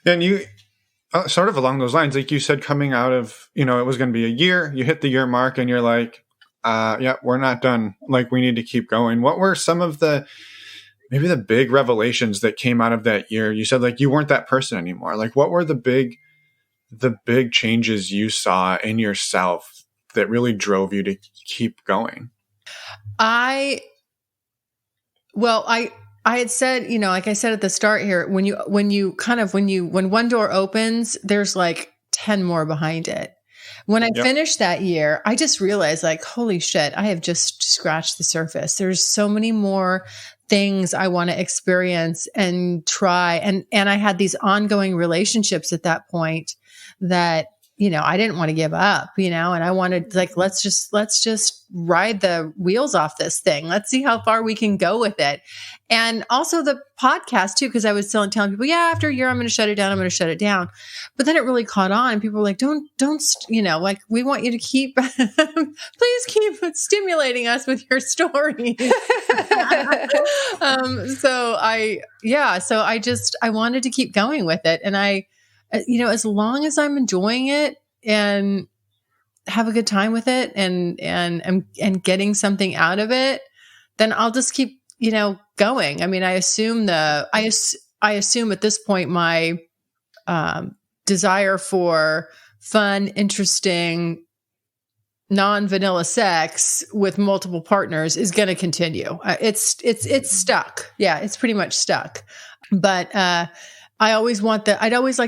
And you, sort of along those lines, like you said, coming out of, you know, it was going to be a year, you hit the year mark and you're like, yeah, we're not done. Like, we need to keep going. What were some of maybe the big revelations that came out of that year? You said like you weren't that person anymore. Like, what were the big changes you saw in yourself that really drove you to keep going? I had said, you know, like I said at the start here, when one door opens, there's like 10 more behind it. When I finished that year, I just realized like, holy shit, I have just scratched the surface. There's so many more things I want to experience and try. And I had these ongoing relationships at that point that, you know, I didn't want to give up, you know, and I wanted like, let's just ride the wheels off this thing. Let's see how far we can go with it. And also the podcast too, because I was telling people, yeah, after a year, I'm going to shut it down. But then it really caught on. People were like, don't, you know, like, we want you to keep, please keep stimulating us with your stories. So I wanted to keep going with it. And you know, as long as I'm enjoying it and have a good time with it and getting something out of it, then I'll just keep, you know, going. I mean, I assume at this point, my desire for fun, interesting, non-vanilla sex with multiple partners is going to continue. It's stuck. Yeah, it's pretty much stuck. But, I'd always like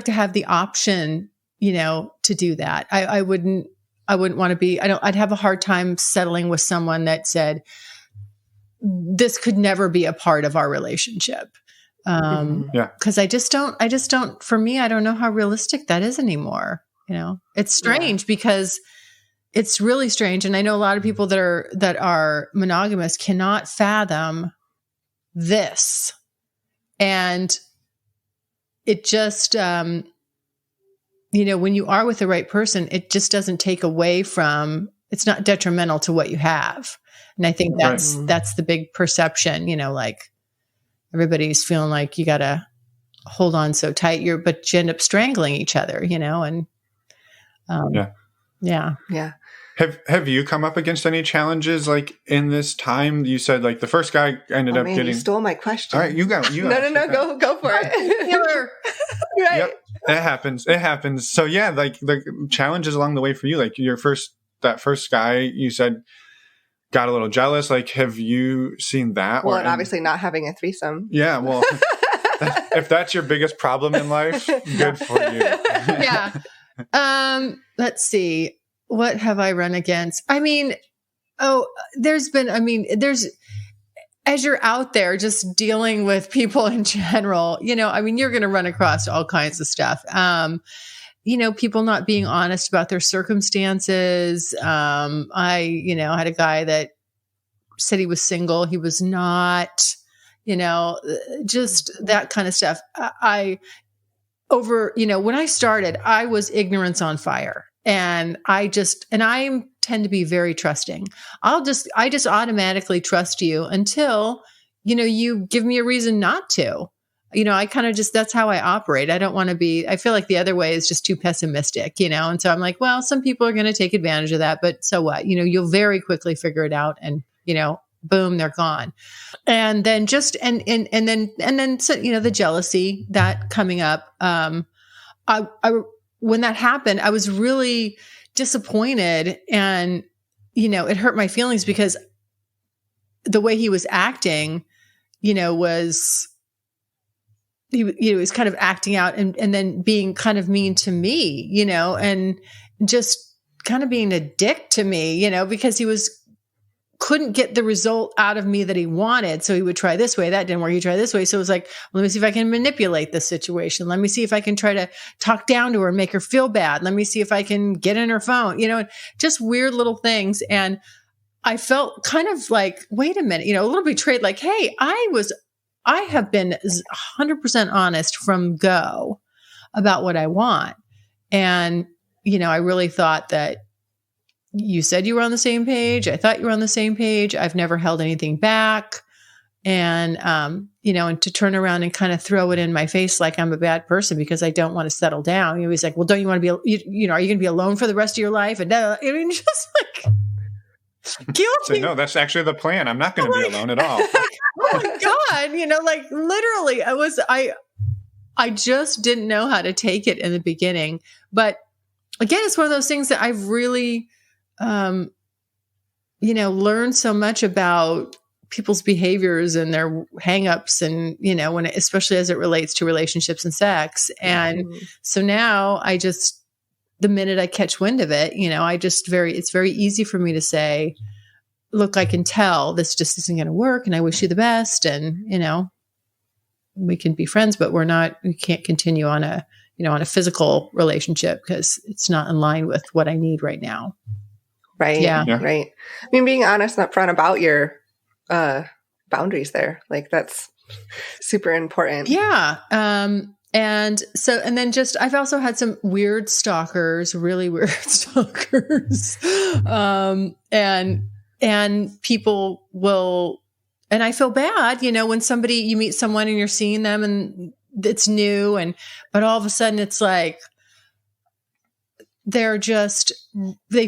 to have the option, you know, to do that. I wouldn't want to be, I'd have a hard time settling with someone that said, this could never be a part of our relationship. Cause I just don't, for me, I don't know how realistic that is anymore. You know, it's strange because it's really strange. And I know a lot of people that are monogamous cannot fathom this. And it just, you know, when you are with the right person, it just doesn't take away from, it's not detrimental to what you have. And I think that's the big perception, you know, like everybody's feeling like you got to hold on so tight, but you end up strangling each other, you know, and, yeah. Have you come up against any challenges like in this time? You said like the first guy ended up getting. You stole my question. All right, you go. No, go for it. Right. Yep, it happens. So yeah, like the challenges along the way for you, like that first guy you said got a little jealous. Like, have you seen that? Well, and obviously not having a threesome. Yeah, well, if that's your biggest problem in life, good for you. Yeah. Let's see. What have I run against? I mean, as you're out there just dealing with people in general, you know, I mean, you're going to run across all kinds of stuff. You know, people not being honest about their circumstances. I, you know, had a guy that said he was single. He was not, you know, just that kind of stuff. You know, when I started, I was ignorance on fire. And I tend to be very trusting. I just automatically trust you until, you know, you give me a reason not to. You know, I kind of that's how I operate. I don't want to be, I feel like the other way is just too pessimistic, you know? And so I'm like, well, some people are going to take advantage of that, but so what? You know, you'll very quickly figure it out and, you know, boom, they're gone. And then so, you know, the jealousy that coming up, when that happened, I was really disappointed and, you know, it hurt my feelings because the way he was acting, you know, he was kind of acting out and then being kind of mean to me, you know, and just kind of being a dick to me, you know, because he couldn't get the result out of me that he wanted. So he would try this way. That didn't work. He tried this way. So it was like, let me see if I can manipulate this situation. Let me see if I can try to talk down to her and make her feel bad. Let me see if I can get in her phone, you know, just weird little things. And I felt kind of like, wait a minute, you know, a little betrayed, like, hey, I have been 100% honest from go about what I want. And, you know, I really thought that you said you were on the same page. I thought you were on the same page. I've never held anything back. And, you know, and to turn around and kind of throw it in my face like I'm a bad person because I don't want to settle down. He was like, well, don't you want to be, you know, are you going to be alone for the rest of your life? And I mean, just like guilty. So, no, that's actually the plan. I'm not going to be alone at all. Oh my God. You know, like literally I just didn't know how to take it in the beginning. But again, it's one of those things that I've really, you know, learned so much about people's behaviors and their hangups and, you know, especially as it relates to relationships and sex. And so now the minute I catch wind of it, you know, it's very easy for me to say, look, I can tell this just isn't going to work and I wish you the best. And, you know, we can be friends, but we can't continue on a physical relationship because it's not in line with what I need right now. Right. Yeah. Right. I mean, being honest and upfront about your boundaries there, like that's super important. Yeah. And then I've also had some weird stalkers, really weird stalkers. And people will, and I feel bad, you know, when you meet someone and you're seeing them and it's new but all of a sudden it's like, they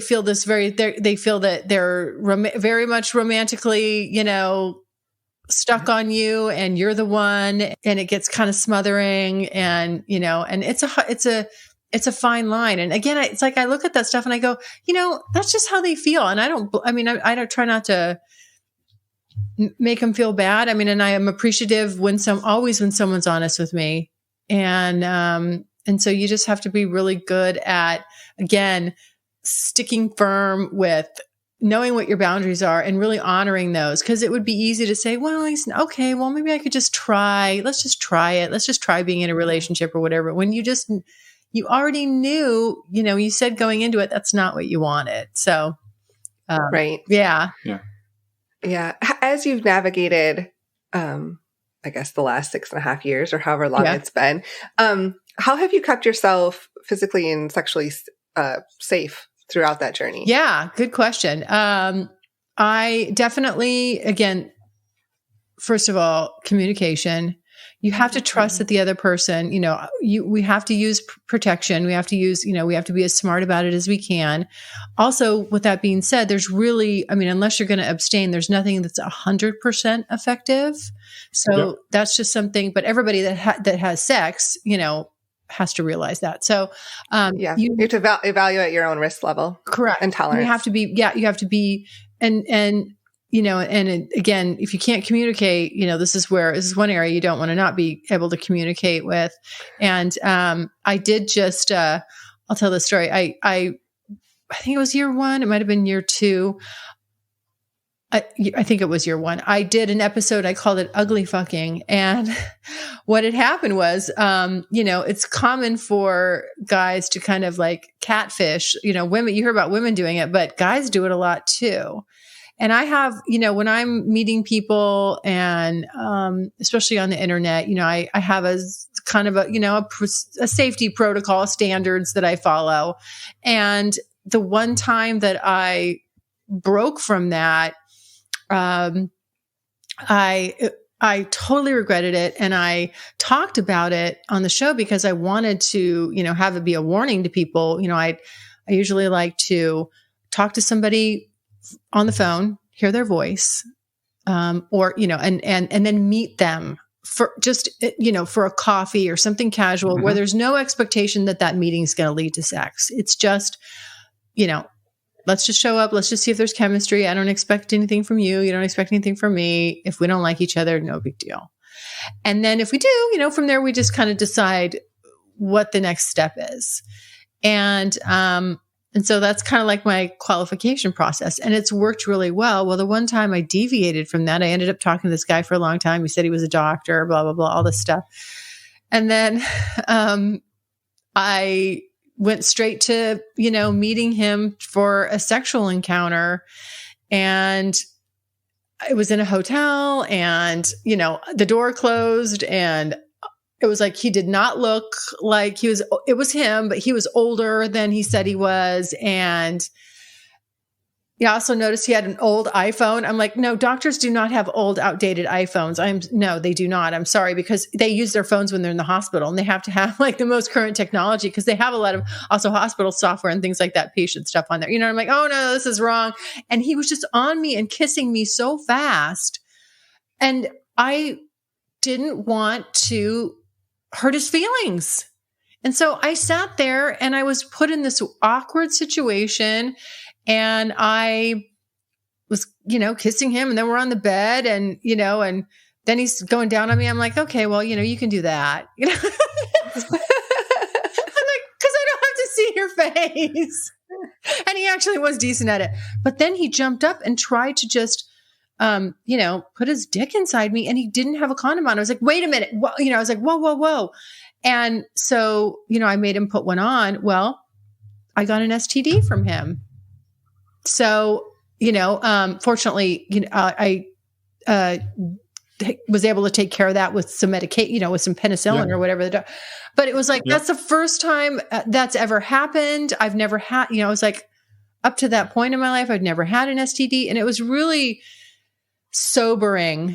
feel that they're very much romantically, you know, stuck on you and you're the one, and it gets kind of smothering, and, you know, and it's a fine line. And again, it's like, I look at that stuff and I go, you know, that's just how they feel. And I don't try not to make them feel bad. I mean, and I am appreciative always when someone's honest with me. And so you just have to be really good at, again, sticking firm with knowing what your boundaries are and really honoring those. Because it would be easy to say, well, okay, well, maybe I could just try. Let's just try it. Let's just try being in a relationship or whatever. When you already knew, you know, you said going into it, that's not what you wanted. So, right. Yeah. Yeah. Yeah. As you've navigated, I guess the last 6.5 years or however long it's been, how have you kept yourself physically and sexually safe throughout that journey? Yeah, good question. I definitely, again, first of all, communication. You have to trust that the other person, you know, we have to use protection. We have to be as smart about it as we can. Also, with that being said, there's really, I mean, unless you're going to abstain, there's nothing that's 100% effective. So that's just something, but everybody that has sex, you know, has to realize that. So, you have to evaluate your own risk level. Correct. And tolerance. You have to be, and, you know, and again, if you can't communicate, you know, this is one area you don't want to not be able to communicate with. And, I did just, I'll tell the story. I think it was year 1. It might've been year 2. I think it was year 1. I did an episode, I called it Ugly Fucking. And what had happened was, you know, it's common for guys to kind of like catfish, you know, women, you hear about women doing it, but guys do it a lot too. And I have, you know, when I'm meeting people and, especially on the internet, you know, I have a kind of a safety protocol standards that I follow. And the one time that I broke from that, I totally regretted it. And I talked about it on the show because I wanted to, you know, have it be a warning to people. You know, I usually like to talk to somebody on the phone, hear their voice, or, you know, and then meet them for just, you know, for a coffee or something casual where there's no expectation that meeting is going to lead to sex. It's just, you know, let's just show up. Let's just see if there's chemistry. I don't expect anything from you. You don't expect anything from me. If we don't like each other, no big deal. And then if we do, you know, from there, we just kind of decide what the next step is. And, And so that's kind of like my qualification process. And it's worked really well. Well, the one time I deviated from that, I ended up talking to this guy for a long time. He said he was a doctor, blah, blah, blah, all this stuff. And then I went straight to, meeting him for a sexual encounter. And it was in a hotel and, the door closed and it was like, he did not look like it was him, but he was older than he said he was. And I also noticed he had an old iPhone. I'm like, no, doctors do not have old, outdated iPhones. No, they do not. I'm sorry, because they use their phones when they're in the hospital and they have to have like the most current technology because they have a lot of also hospital software and things like that, patient stuff on there. I'm like, oh no, this is wrong. And he was just on me and kissing me so fast. And I didn't want to hurt his feelings. And so I sat there and I was put in this awkward situation and I was, kissing him and then we're on the bed and, and then he's going down on me. I'm like, okay, well, you can do that. I'm like, cause I don't have to see your face. And he actually was decent at it. But then he jumped up and tried to just, put his dick inside me and he didn't have a condom on. I was like, wait a minute. I was like, whoa, whoa, whoa. And so, I made him put one on. Well, I got an STD from him. So, fortunately, I was able to take care of that with some medication, with some penicillin or whatever. But it was like, that's the first time that's ever happened. I've never had, it was like up to that point in my life, I'd never had an STD. And it was really sobering,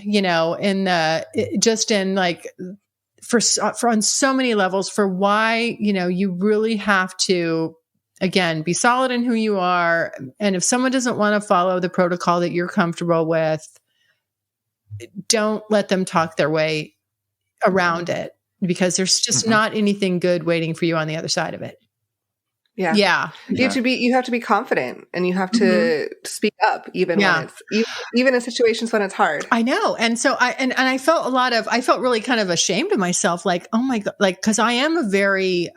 for on so many levels for why, you really have to, again, be solid in who you are. And if someone doesn't want to follow the protocol that you're comfortable with, don't let them talk their way around it because there's just not anything good waiting for you on the other side of it. Yeah. Yeah. You have to be confident and you have to speak up even when even in situations when it's hard. I know. And so I felt really kind of ashamed of myself. Like, oh my God, like, cause I am a very,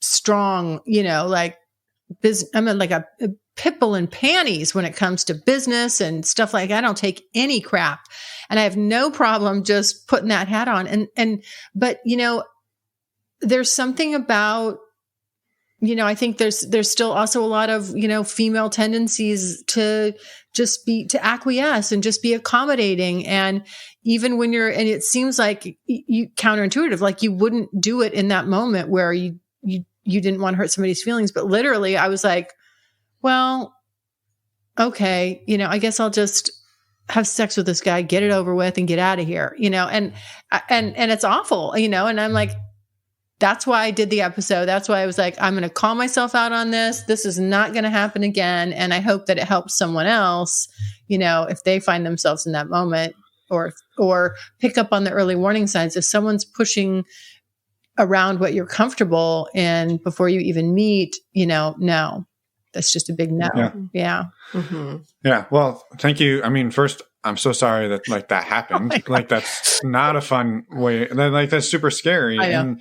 strong, I'm like a pit bull in panties when it comes to business and stuff like that. I don't take any crap and I have no problem just putting that hat on. But there's something about, I think there's still also a lot of, female tendencies to to acquiesce and just be accommodating. And even when and it seems like you counterintuitive, like you wouldn't do it in that moment where you didn't want to hurt somebody's feelings. But literally I was like, well, okay, I guess I'll just have sex with this guy, get it over with and get out of here, and it's awful, and I'm like, that's why I did the episode. That's why I was like, I'm going to call myself out on this. This is not going to happen again. And I hope that it helps someone else, if they find themselves in that moment or pick up on the early warning signs. If someone's pushing around what you're comfortable in before you even meet, no, that's just a big no. Yeah. Mm-hmm. Yeah. Well, thank you. I mean, first, I'm so sorry that that happened. That's not a fun way. That's super scary. I know.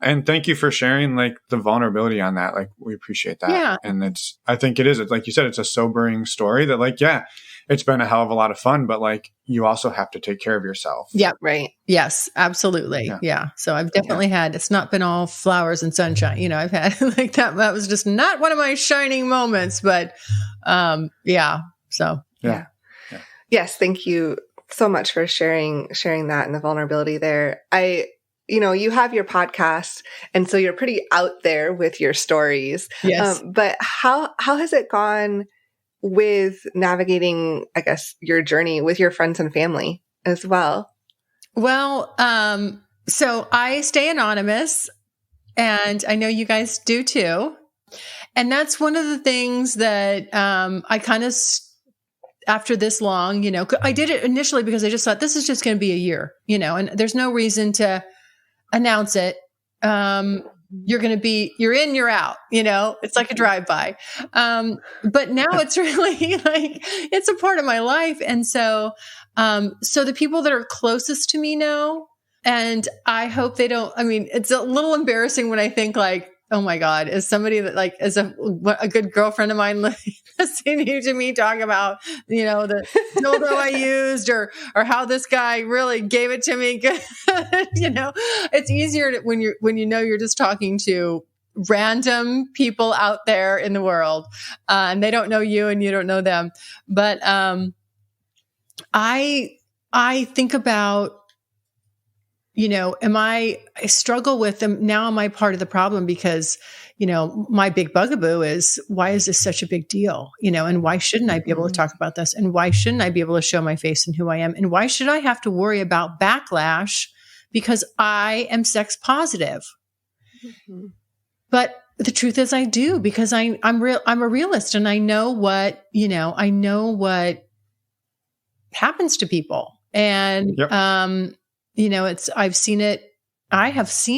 And thank you for sharing the vulnerability on that. We appreciate that. Yeah. And I think it is, like you said, it's a sobering story that it's been a hell of a lot of fun, but you also have to take care of yourself. Yeah. Right. Yes, absolutely. Yeah. So I've definitely had, it's not been all flowers and sunshine. I've had that was just not one of my shining moments, but yeah. So yeah. Yes. Thank you so much for sharing that and the vulnerability there. You have your podcast and so you're pretty out there with your stories. Yes. But how has it gone with navigating, I guess, your journey with your friends and family as well? Well, so I stay anonymous and I know you guys do too. And that's one of the things that, I kind of, after this long, I did it initially because I just thought this is just going to be a year, and there's no reason to announce it. You're in, you're out, it's like a drive-by. But now it's really it's a part of my life. And so the people that are closest to me know, and I hope they don't, it's a little embarrassing when I think oh my God, as somebody that like, as a good girlfriend of mine listening to me talk about, you know, the dildo I used or how this guy really gave it to me. You know, it's easier when you know, you're just talking to random people out there in the world, and they don't know you and you don't know them. But, I think about, you know, I struggle with them now. Am I part of the problem? Because, you know, my big bugaboo is, why is this such a big deal? You know, and why shouldn't I be able to talk about this? And why shouldn't I be able to show my face and who I am? And why should I have to worry about backlash because I am sex positive? Mm-hmm. But the truth is I do, because I'm a realist, and I know what happens to people. And, you know, I have seen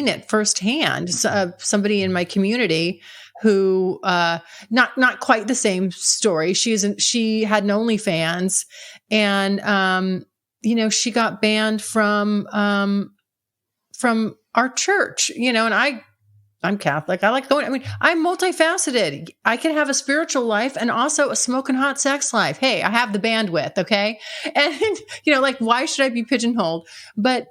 it firsthand. Somebody in my community who, not quite the same story. She had an OnlyFans, and, you know, she got banned from our church, you know, and I'm Catholic. I like going, I mean, I'm multifaceted. I can have a spiritual life and also a smoking hot sex life. Hey, I have the bandwidth. Okay. And, you know, like, why should I be pigeonholed? But,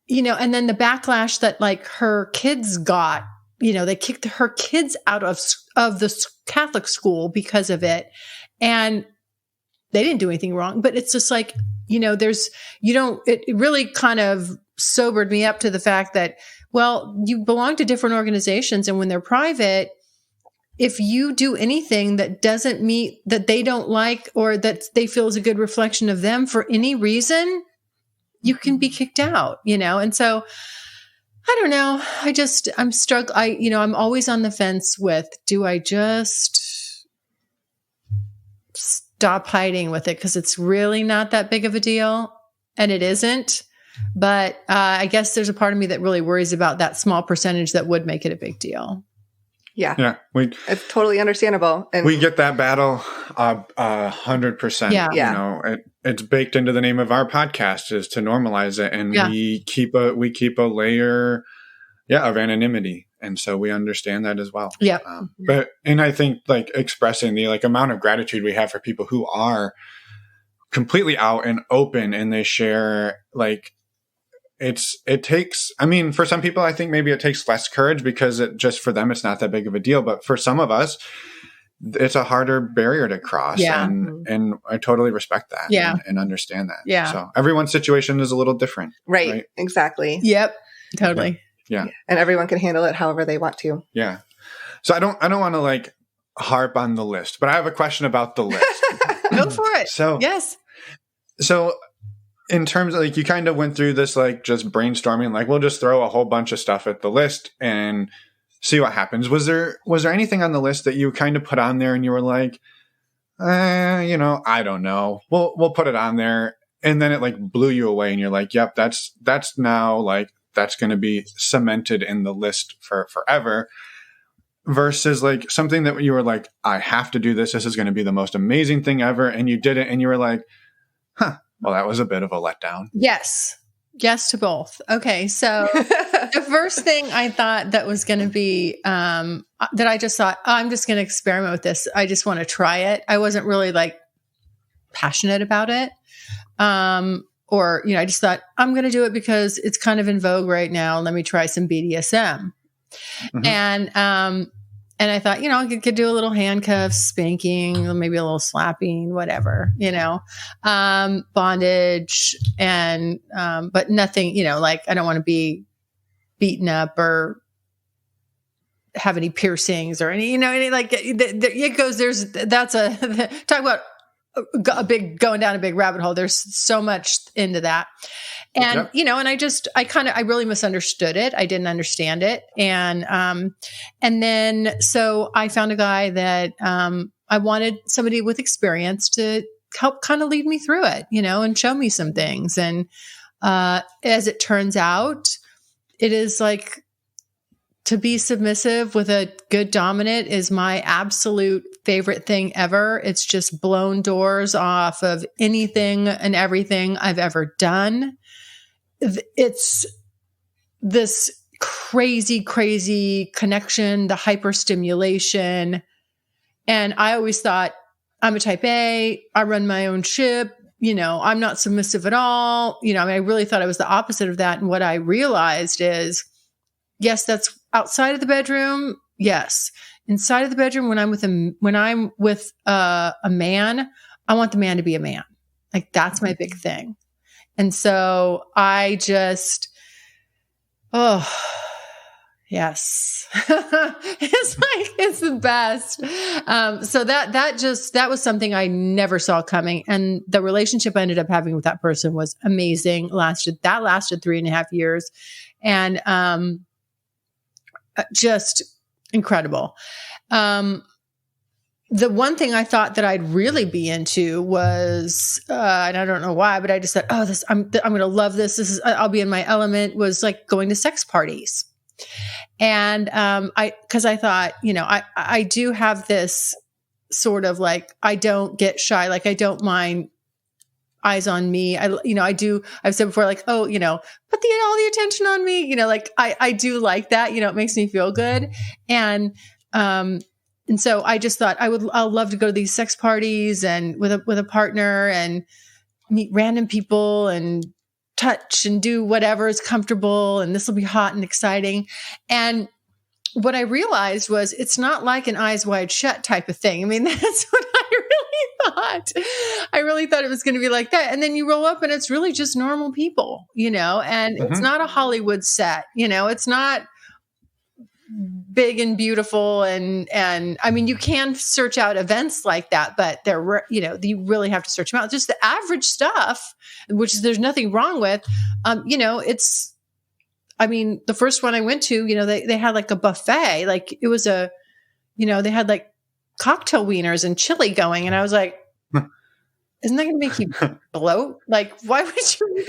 you know, and then the backlash that like her kids got, you know, they kicked her kids out of the Catholic school because of it. And they didn't do anything wrong, but it's just like, you know, it really kind of sobered me up to the fact that, well, you belong to different organizations, and when they're private, if you do anything that doesn't meet, that they don't like, or that they feel is a good reflection of them for any reason, you can be kicked out, you know? And so I don't know. I'm struggling. You know, I'm always on the fence with, do I just stop hiding with it? 'Cause it's really not that big of a deal, and it isn't. But I guess there's a part of me that really worries about that small percentage that would make it a big deal. Yeah. It's totally understandable. And we get that battle 100%. Yeah. You know, it's baked into the name of our podcast, is to normalize it. And we keep a layer, of anonymity. And so we understand that as well. Yeah. And I think like expressing the like amount of gratitude we have for people who are completely out and open, and they share, like, it takes, I mean, for some people, I think maybe it takes less courage because for them, it's not that big of a deal. But for some of us, it's a harder barrier to cross. Yeah. And I totally respect that. Yeah. And understand that. Yeah. So everyone's situation is a little different. Right. Exactly. Yep. Totally. Yeah. And everyone can handle it however they want to. Yeah. So I don't want to like harp on the list, but I have a question about the list. Go for it. Yes. So in terms of like, you kind of went through this, like just brainstorming, like we'll just throw a whole bunch of stuff at the list and see what happens. Was there anything on the list that you kind of put on there and you were like, you know, I don't know, we'll put it on there. And then it like blew you away and you're like, yep, that's now like, that's going to be cemented in the list for forever, versus like something that you were like, I have to do this. This is going to be the most amazing thing ever. And you did it and you were like, well, that was a bit of a letdown. Yes. Yes to both. Okay. So the first thing I thought that was going to be, that I just thought, I'm just going to experiment with this. I just want to try it. I wasn't really like passionate about it. Or, you know, I just thought I'm going to do it because it's kind of in vogue right now. Let me try some BDSM. Mm-hmm. And I thought, you know, I could do a little handcuffs, spanking, maybe a little slapping, whatever, you know, bondage and, but nothing, you know, like I don't want to be beaten up or have any piercings or any, you know, any like it goes, talk about going down a big rabbit hole. There's so much into that. And, you know, and I really misunderstood it. I didn't understand it. And then, so I found a guy that, I wanted somebody with experience to help kind of lead me through it, you know, and show me some things. And, as it turns out, it is like, to be submissive with a good dominant is my absolute favorite thing ever. It's just blown doors off of anything and everything I've ever done. It's this crazy connection, the hyperstimulation. And I always thought, I'm a type A, I run my own ship, I'm not submissive at all. I really thought I was the opposite of that. And what I realized is, yes, that's outside of the bedroom. Yes. Inside of the bedroom, when I'm with a man, I want the man to be a man. Like, that's my big thing. And so I just, yes, it's the best. So that was something I never saw coming. And the relationship I ended up having with that person was amazing. Lasted 3.5 years, and, just incredible. The one thing I thought that I'd really be into was, and I don't know why, but I just thought, I'm going to love this. I'll be in my element, was like going to sex parties. And, cause I thought, I do have this sort of like, I don't get shy. Like, I don't mind eyes on me. I've said before, like, put all the attention on me, like I do like that, it makes me feel good. And so I just thought I'll love to go to these sex parties and with a partner and meet random people and touch and do whatever is comfortable. And this will be hot and exciting. And what I realized was, it's not like an eyes wide shut type of thing. I mean, that's what I really thought. I really thought it was going to be like that. And then you roll up and it's really just normal people, and it's not a Hollywood set, it's not big and beautiful. And I mean, you can search out events like that, but you really have to search them out. Just the average stuff, which there's nothing wrong with, the first one I went to, they had like a buffet, like it was they had like cocktail wieners and chili going. And I was like, isn't that going to make you bloat? Like, why would you?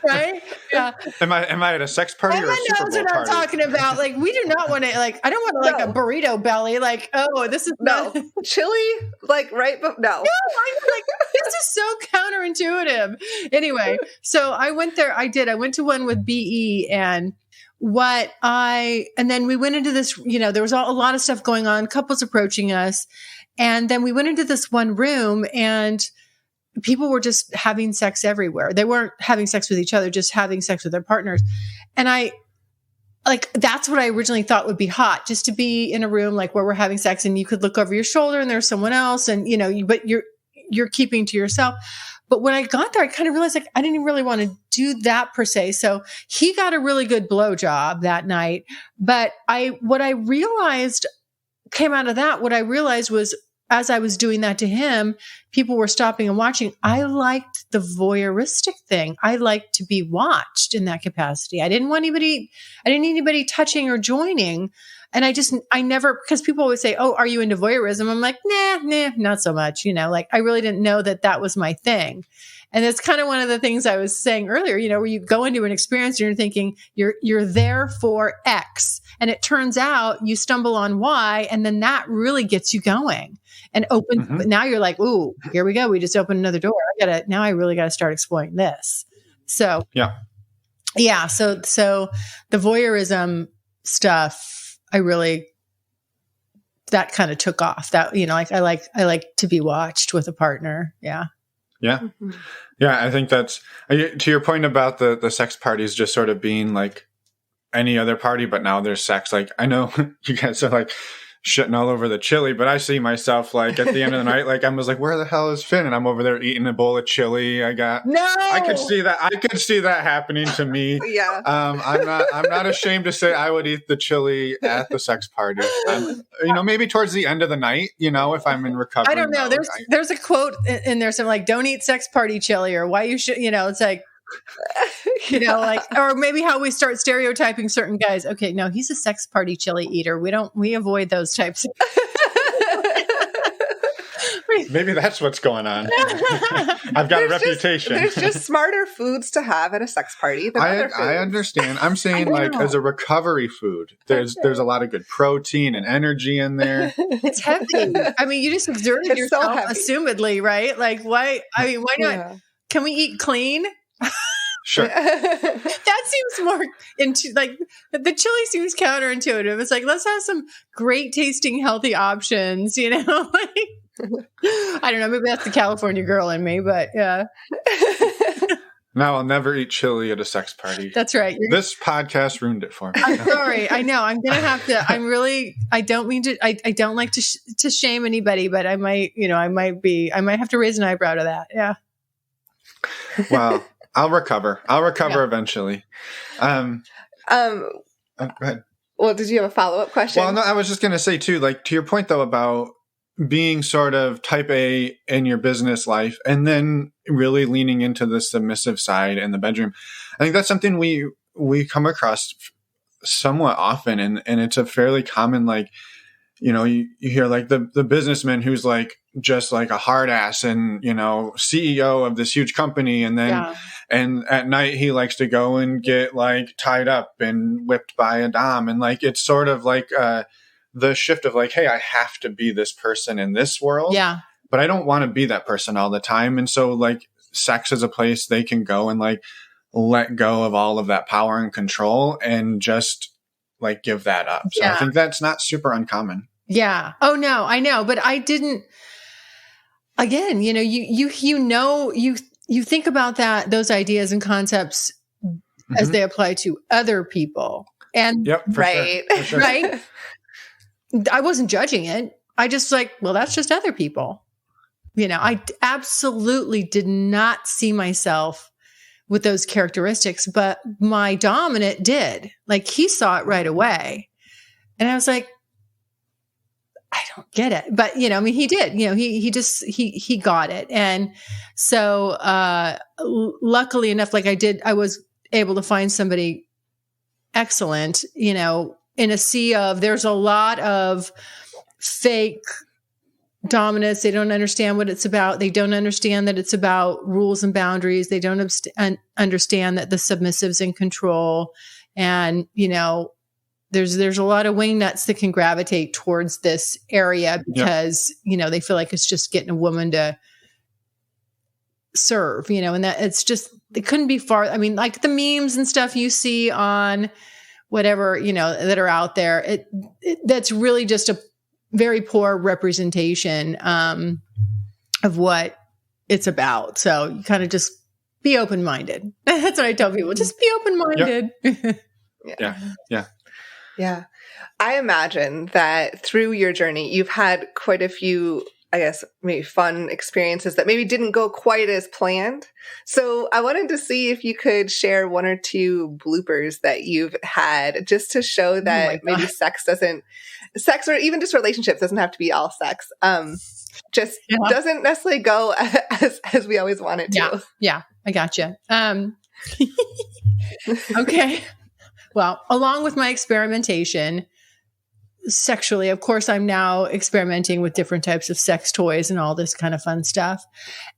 Right? Yeah. Am I at a sex party or a Super Bowl what I'm party? talking about. Like, we do not want to. Like, I don't want like a burrito belly. Like, this is no chili. Like, right? But no. No, like, this is so counterintuitive. Anyway, so I went there. I went to one with BE, and then we went into this. There was a lot of stuff going on. Couples approaching us. And then we went into this one room, and people were just having sex everywhere. They weren't having sex with each other, just having sex with their partners. And that's what I originally thought would be hot, just to be in a room like where we're having sex and you could look over your shoulder and there's someone else and, but you're keeping to yourself. But when I got there, I kind of realized like I didn't really want to do that per se. So he got a really good blowjob that night. But what I realized came out of that, what I realized was, as I was doing that to him, people were stopping and watching. I liked the voyeuristic thing. I liked to be watched in that capacity. I didn't need anybody touching or joining. And I never, because people always say, "Oh, are you into voyeurism?" I'm like, nah, not so much. Like, I really didn't know that was my thing. And it's kind of one of the things I was saying earlier, where you go into an experience and you're thinking you're there for X, and it turns out you stumble on Y, and then that really gets you going and opens. But now you're like, ooh, here we go. We just opened another door. I really got to start exploring this. So yeah. So the voyeurism stuff, that kind of took off. That I like to be watched with a partner. Yeah. Yeah. Yeah. I think that's, to your point about the sex parties just sort of being like any other party, but now there's sex. Like, I know you guys are like shitting all over the chili, but I see myself like at the end of the night, like I was like, where the hell is Finn? And I'm over there eating a bowl of chili. I could see that happening to me. Yeah. I'm not ashamed to say I would eat the chili at the sex party. Maybe towards the end of the night, if I'm in recovery. I don't know. There's a quote in there, something like, don't eat sex party chili, or why you should, it's like, or maybe how we start stereotyping certain guys. Okay, no, he's a sex party chili eater. We avoid those types. Maybe that's what's going on. I've got a reputation. There's just smarter foods to have at a sex party than other foods. I understand. I'm saying like as a recovery food, there's a lot of good protein and energy in there. It's heavy. I mean, you just exerted yourself, assumedly, right? Like, why? I mean, why not? Yeah. Can we eat clean? Sure. That seems more into like the chili seems counterintuitive. It's like, let's have some great tasting, healthy options, you know? Like, I don't know. Maybe that's the California girl in me, but yeah. Now I'll never eat chili at a sex party. That's right. This podcast ruined it for me. I'm sorry. I know. I'm going to have to, I don't mean to, I don't like to shame anybody, but I might have to raise an eyebrow to that. Yeah. Well, I'll recover. Eventually. Go ahead. Well, did you have a follow-up question? Well, no, I was just going to say too, like to your point though, about being sort of type A in your business life and then really leaning into the submissive side in the bedroom. I think that's something we come across somewhat often. And it's a fairly common, like, you know, you hear like the businessman who's like, just like a hard ass and, you know, CEO of this huge company. And then, and at night he likes to go and get like tied up and whipped by a dom. And like, it's sort of like, the shift of like, hey, I have to be this person in this world. Yeah. But I don't want to be that person all the time. And so like sex is a place they can go and like let go of all of that power and control and just like give that up. So I think that's not super uncommon. Yeah. Oh no, I know. But I didn't, again, you know, you think about those ideas and concepts as they apply to other people. And right. Sure. Right. I wasn't judging it. I just like, well, that's just other people. You know, I absolutely did not see myself with those characteristics, but my dominant did. Like he saw it right away. And I was like, I don't get it. But, you know, I mean, he did, you know, he got it. And so, luckily enough, like I was able to find somebody excellent, you know, in a sea of, there's a lot of fake dominance. They don't understand what it's about. They don't understand that it's about rules and boundaries. They don't understand that the submissive's in control. And, you know, there's a lot of wingnuts that can gravitate towards this area because, you know, they feel like it's just getting a woman to serve, you know, and that it's just, it couldn't be far. I mean, like the memes and stuff you see on whatever, you know, that are out there, that's really just a very poor representation of what it's about. So you kind of just be open-minded. That's what I tell people. Just be open-minded. Yeah. I imagine that through your journey, you've had quite a few, I guess, maybe fun experiences that maybe didn't go quite as planned. So I wanted to see if you could share one or two bloopers that you've had just to show that maybe sex or even just relationships doesn't have to be all sex. Doesn't necessarily go as we always want it to. Yeah. I gotcha. Okay. Well, along with my experimentation sexually, of course, I'm now experimenting with different types of sex toys and all this kind of fun stuff.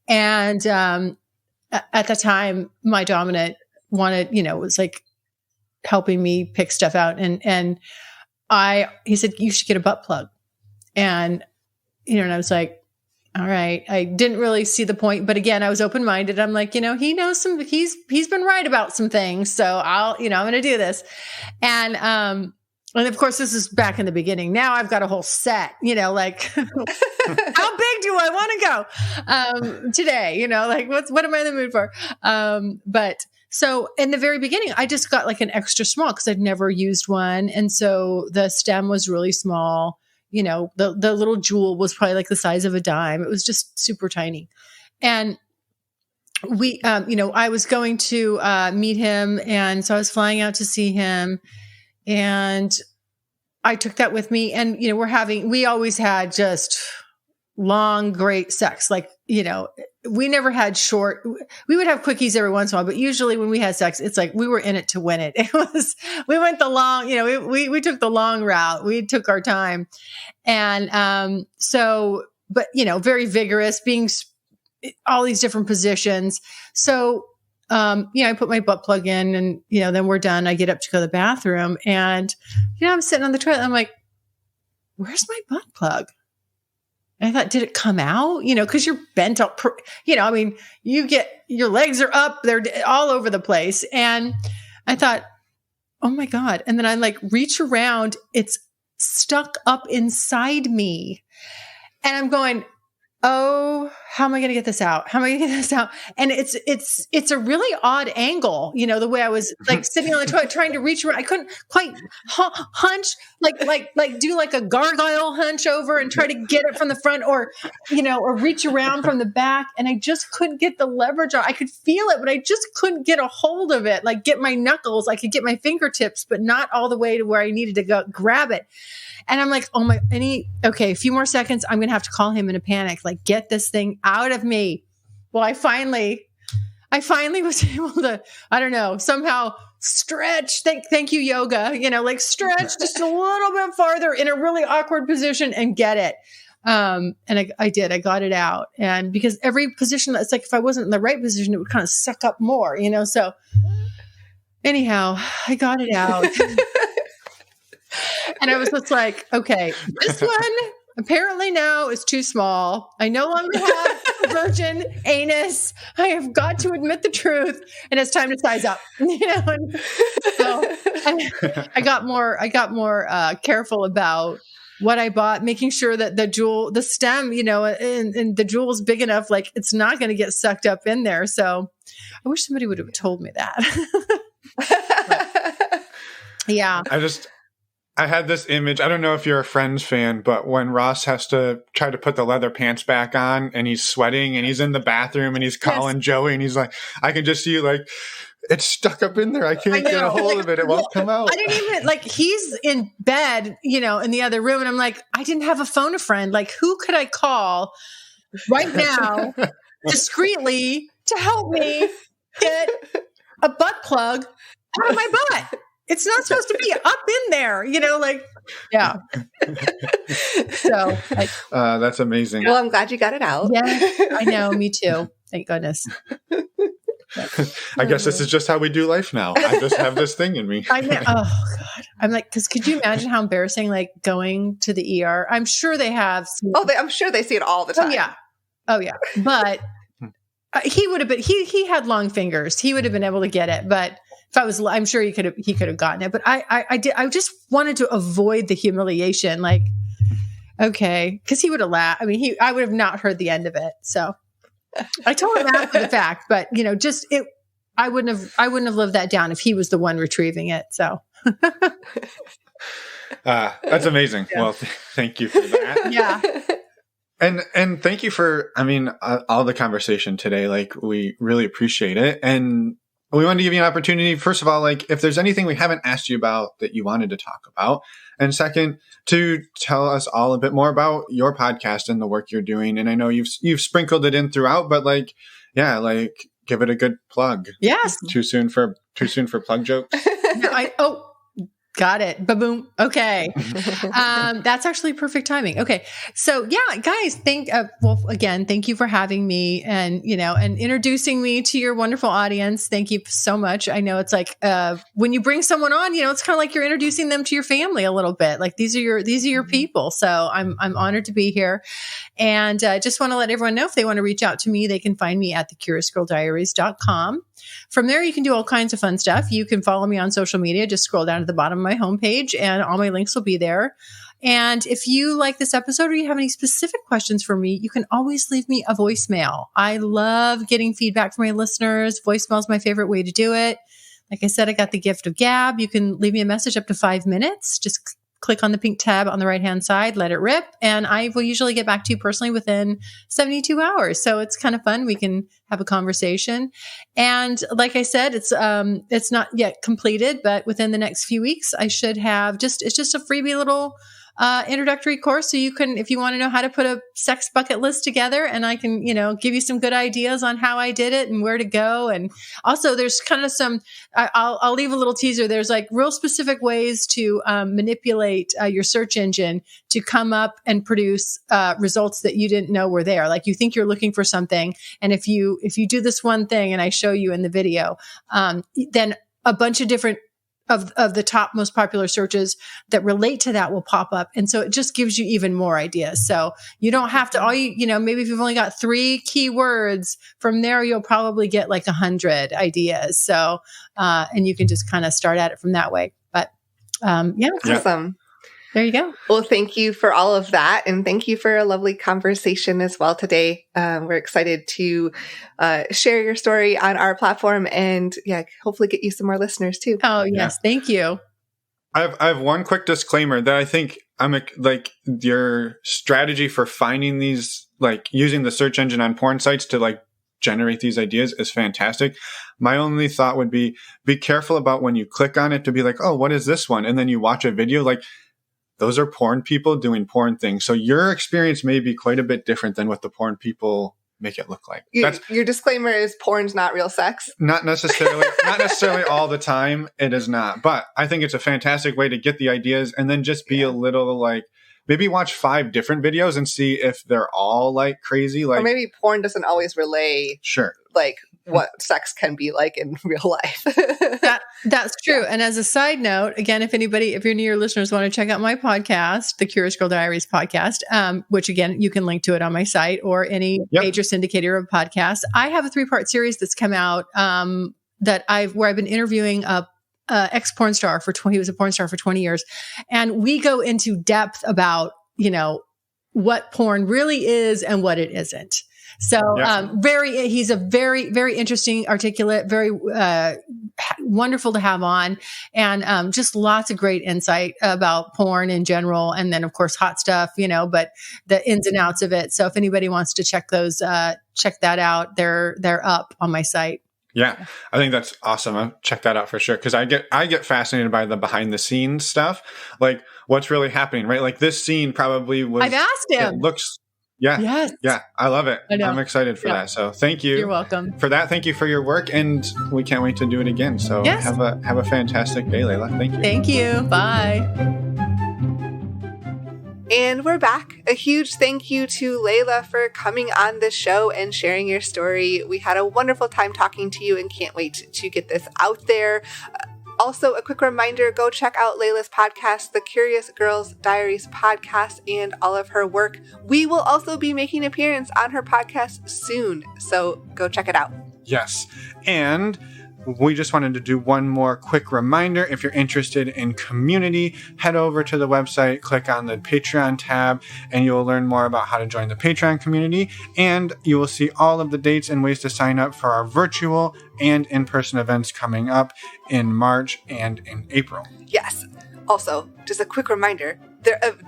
And at the time, my dominant wanted, you know, was like helping me pick stuff out. And he said, you should get a butt plug. And, you know, and I was like, all right. I didn't really see the point, but again, I was open-minded. I'm like, you know, he knows he's been right about some things. So I'm going to do this. And of course, this is back in the beginning. Now I've got a whole set, you know, like how big do I want to go today? You know, like what am I in the mood for? But so in the very beginning, I just got like an extra small because I'd never used one. And so the stem was really small. You know, the little jewel was probably like the size of a dime. It was just super tiny. And we, you know, I was going to meet him. And so I was flying out to see him. And I took that with me. And, you know, we always had just long, great sex. Like, you know, we never had short, we would have quickies every once in a while, but usually when we had sex, it's like we were in it to win it. We went the long, you know, we took the long route. We took our time. And but, you know, very vigorous, being all these different positions. So, you know, I put my butt plug in and, you know, then we're done. I get up to go to the bathroom and, you know, I'm sitting on the toilet. I'm like, where's my butt plug? And I thought, did it come out? You know, because you're bent up, you know, I mean, you get, your legs are up, they're all over the place. And I thought, oh my God. And then I like reach around, it's stuck up inside me. And I'm going, oh, how am I going to get this out? How am I going to get this out? And it's a really odd angle, you know, the way I was like sitting on the toilet trying to reach around. I couldn't quite hunch, like do like a gargoyle hunch over and try to get it from the front, or, you know, or reach around from the back. And I just couldn't get the leverage on. I could feel it, but I just couldn't get a hold of it. Like get my knuckles, I could get my fingertips, but not all the way to where I needed to go grab it. And I'm like, oh my, okay, a few more seconds. I'm going to have to call him in a panic. Like, get this thing out of me. Well, I finally was able to, I don't know, somehow stretch. Thank you, yoga, you know, like stretch just a little bit farther in a really awkward position and get it. And I did, I got it out. And because every position, it's like, if I wasn't in the right position, it would kind of suck up more, you know? So anyhow, I got it out. And I was just like, okay, this one apparently now is too small. I no longer have a virgin anus. I have got to admit the truth, and it's time to size up. You know, and so I got more careful about what I bought, making sure that the stem, you know, and the jewel is big enough, like it's not going to get sucked up in there. So I wish somebody would have told me that. But, yeah. I had this image. I don't know if you're a Friends fan, but when Ross has to try to put the leather pants back on and he's sweating and he's in the bathroom and he's calling Joey and he's like, I can just see you like, it's stuck up in there. I can't get a hold of it. It won't come out. I didn't even, like, he's in bed, you know, in the other room. And I'm like, I didn't have a phone a friend. Like, who could I call right now discreetly to help me get a butt plug out of my butt? It's not supposed to be up in there, you know, like, yeah. So that's amazing. Well, I'm glad you got it out. Yeah, I know. Me too. Thank goodness. I guess this is just how we do life now. I just have this thing in me. I know. Oh God. I'm like, because could you imagine how embarrassing, like going to the ER? I'm sure they have. I'm sure they see it all the time. Oh yeah. But he would have been, he had long fingers. He would have been able to get it. But if I was, I'm sure he could have gotten it. But I just wanted to avoid the humiliation. Like, okay. Cause he would have laughed. I mean, I would have not heard the end of it. So I told him after the fact, but you know, I wouldn't have lived that down if he was the one retrieving it. So that's amazing. Yeah. Well, thank you for that. Yeah. And thank you for, I mean, all the conversation today. Like, we really appreciate it. And we wanted to give you an opportunity, first of all, like, if there's anything we haven't asked you about that you wanted to talk about. And second, to tell us all a bit more about your podcast and the work you're doing. And I know you've sprinkled it in throughout, but like, yeah, like, give it a good plug. Yes. Too soon for plug jokes? No, got it. Ba-boom. Okay. That's actually perfect timing. Okay. So yeah, guys, again, thank you for having me and, you know, and introducing me to your wonderful audience. Thank you so much. I know it's like, when you bring someone on, you know, it's kind of like you're introducing them to your family a little bit. Like these are your people. So I'm honored to be here. And just want to let everyone know if they want to reach out to me, they can find me at thecuriousgirldiaries.com. From there, you can do all kinds of fun stuff. You can follow me on social media. Just scroll down to the bottom of my homepage and all my links will be there. And if you like this episode or you have any specific questions for me, you can always leave me a voicemail. I love getting feedback from my listeners. Voicemail is my favorite way to do it. Like I said, I got the gift of gab. You can leave me a message up to 5 minutes. Just click on the pink tab on the right-hand side, let it rip. And I will usually get back to you personally within 72 hours. So it's kind of fun. We can have a conversation. And like I said, it's not yet completed, but within the next few weeks, I should have it's just a freebie little introductory course. So you can, if you want to know how to put a sex bucket list together, and I can, you know, give you some good ideas on how I did it and where to go. And also there's kind of I'll leave a little teaser. There's like real specific ways to manipulate your search engine to come up and produce results that you didn't know were there. Like you think you're looking for something. And if you do this one thing and I show you in the video, then a bunch of different of the top most popular searches that relate to that will pop up. And so it just gives you even more ideas. So you don't have to, maybe if you've only got 3 keywords, from there, you'll probably get like 100 ideas. So, and you can just kind of start at it from that way. But Awesome. There you go. Well, thank you for all of that. And thank you for a lovely conversation as well today. We're excited to share your story on our platform and hopefully get you some more listeners too. Oh, yes. Yeah. Thank you. I have one quick disclaimer that I think your strategy for finding these, like using the search engine on porn sites to like generate these ideas is fantastic. My only thought would be careful about when you click on it to be like, oh, what is this one? And then you watch a video, like, those are porn people doing porn things. So your experience may be quite a bit different than what the porn people make it look like. Your disclaimer is porn's not real sex. Not necessarily all the time. It is not. But I think it's a fantastic way to get the ideas and then just be a little like, maybe watch 5 different videos and see if they're all like crazy. Like, or maybe porn doesn't always relay like what sex can be like in real life. That's true. And as a side note, again, if any of your listeners want to check out my podcast, the Curious Girl Diaries podcast, which again, you can link to it on my site or any major syndicator of podcasts. I have a 3-part series that's come out where I've been interviewing a ex-porn star he was a porn star for 20 years. And we go into depth about, what porn really is and what it isn't. So, he's a very, very interesting, articulate, very wonderful to have on, and just lots of great insight about porn in general. And then, of course, hot stuff, but the ins and outs of it. So if anybody wants to check that out, they're up on my site. Yeah, I think that's awesome. I'll check that out for sure. Cause I get fascinated by the behind the scenes stuff. Like what's really happening, right? Like this scene probably was, I've asked him. It looks, yes. Yeah. I love it. I'm excited for that. So thank you. You're welcome for that. Thank you for your work. And we can't wait to do it again. So have a fantastic day, Layla. Thank you. Thank you. Bye. And we're back. A huge thank you to Layla for coming on the show and sharing your story. We had a wonderful time talking to you and can't wait to get this out there. Also, a quick reminder, go check out Layla's podcast, the Curious Girls Diaries podcast, and all of her work. We will also be making an appearance on her podcast soon, so go check it out. Yes. And we just wanted to do one more quick reminder. If you're interested in community, head over to the website, click on the Patreon tab, and you will learn more about how to join the Patreon community. And you will see all of the dates and ways to sign up for our virtual and in-person events coming up in March and in April. Yes. Also, just a quick reminder,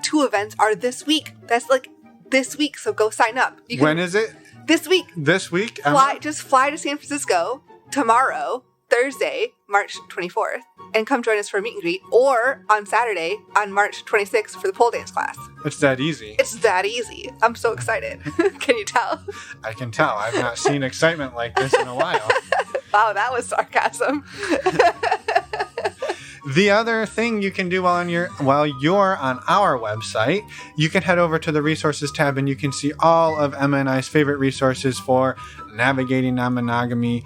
2 events are this week. That's like this week, so go sign up. When is it? This week. This week? Just fly to San Francisco tomorrow, Thursday, March 24th, and come join us for a meet and greet, or on Saturday, on March 26th for the pole dance class. It's that easy. It's that easy. I'm so excited. Can you tell? I can tell. I've not seen excitement like this in a while. Wow, that was sarcasm. The other thing you can do while you're on our website, you can head over to the resources tab and you can see all of Emma and I's favorite resources for navigating non-monogamy.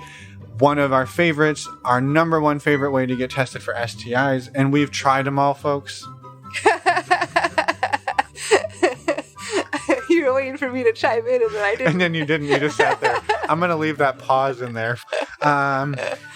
One of our favorites, our number one favorite way to get tested for STIs, and we've tried them all, folks. You were waiting for me to chime in, and then I didn't. And then you didn't. You just sat there. I'm going to leave that pause in there.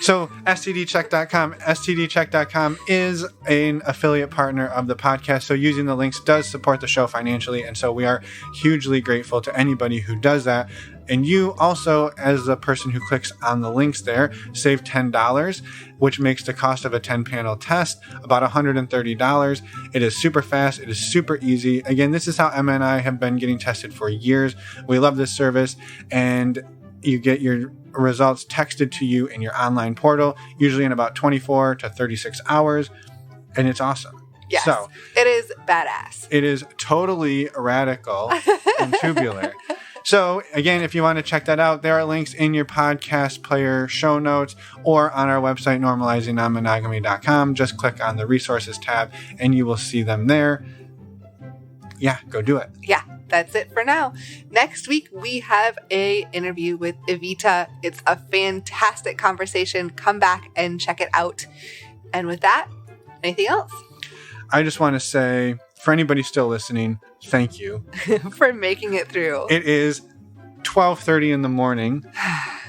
So stdcheck.com. stdcheck.com is an affiliate partner of the podcast. So using the links does support the show financially. And so we are hugely grateful to anybody who does that. And you also, as a person who clicks on the links there, save $10, which makes the cost of a 10-panel test about $130. It is super fast. It is super easy. Again, this is how Emma and I have been getting tested for years. We love this service. And you get your results texted to you in your online portal, usually in about 24 to 36 hours. And it's awesome. Yes, so, it is badass. It is totally radical and tubular. So, again, if you want to check that out, there are links in your podcast player show notes or on our website, normalizingnonmonogamy.com. Just click on the resources tab and you will see them there. Yeah, go do it. Yeah, that's it for now. Next week, we have an interview with Evita. It's a fantastic conversation. Come back and check it out. And with that, anything else? I just want to say, for anybody still listening, thank you. For making it through. It is 12:30 in the morning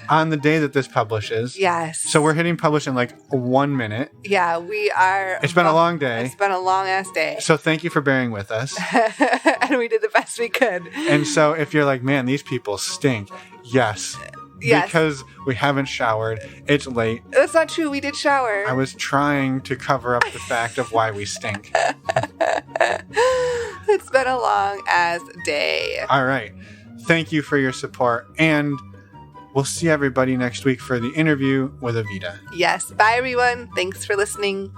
on the day that this publishes. Yes. So we're hitting publish in like 1 minute. Yeah, we are. It's been a long day. It's been a long ass day. So thank you for bearing with us. And we did the best we could. And so if you're like, man, these people stink. Yes. Yes. Because we haven't showered. It's late. That's not true. We did shower. I was trying to cover up the fact of why we stink. It's been a long ass day. All right. Thank you for your support. And we'll see everybody next week for the interview with Avita. Yes. Bye, everyone. Thanks for listening.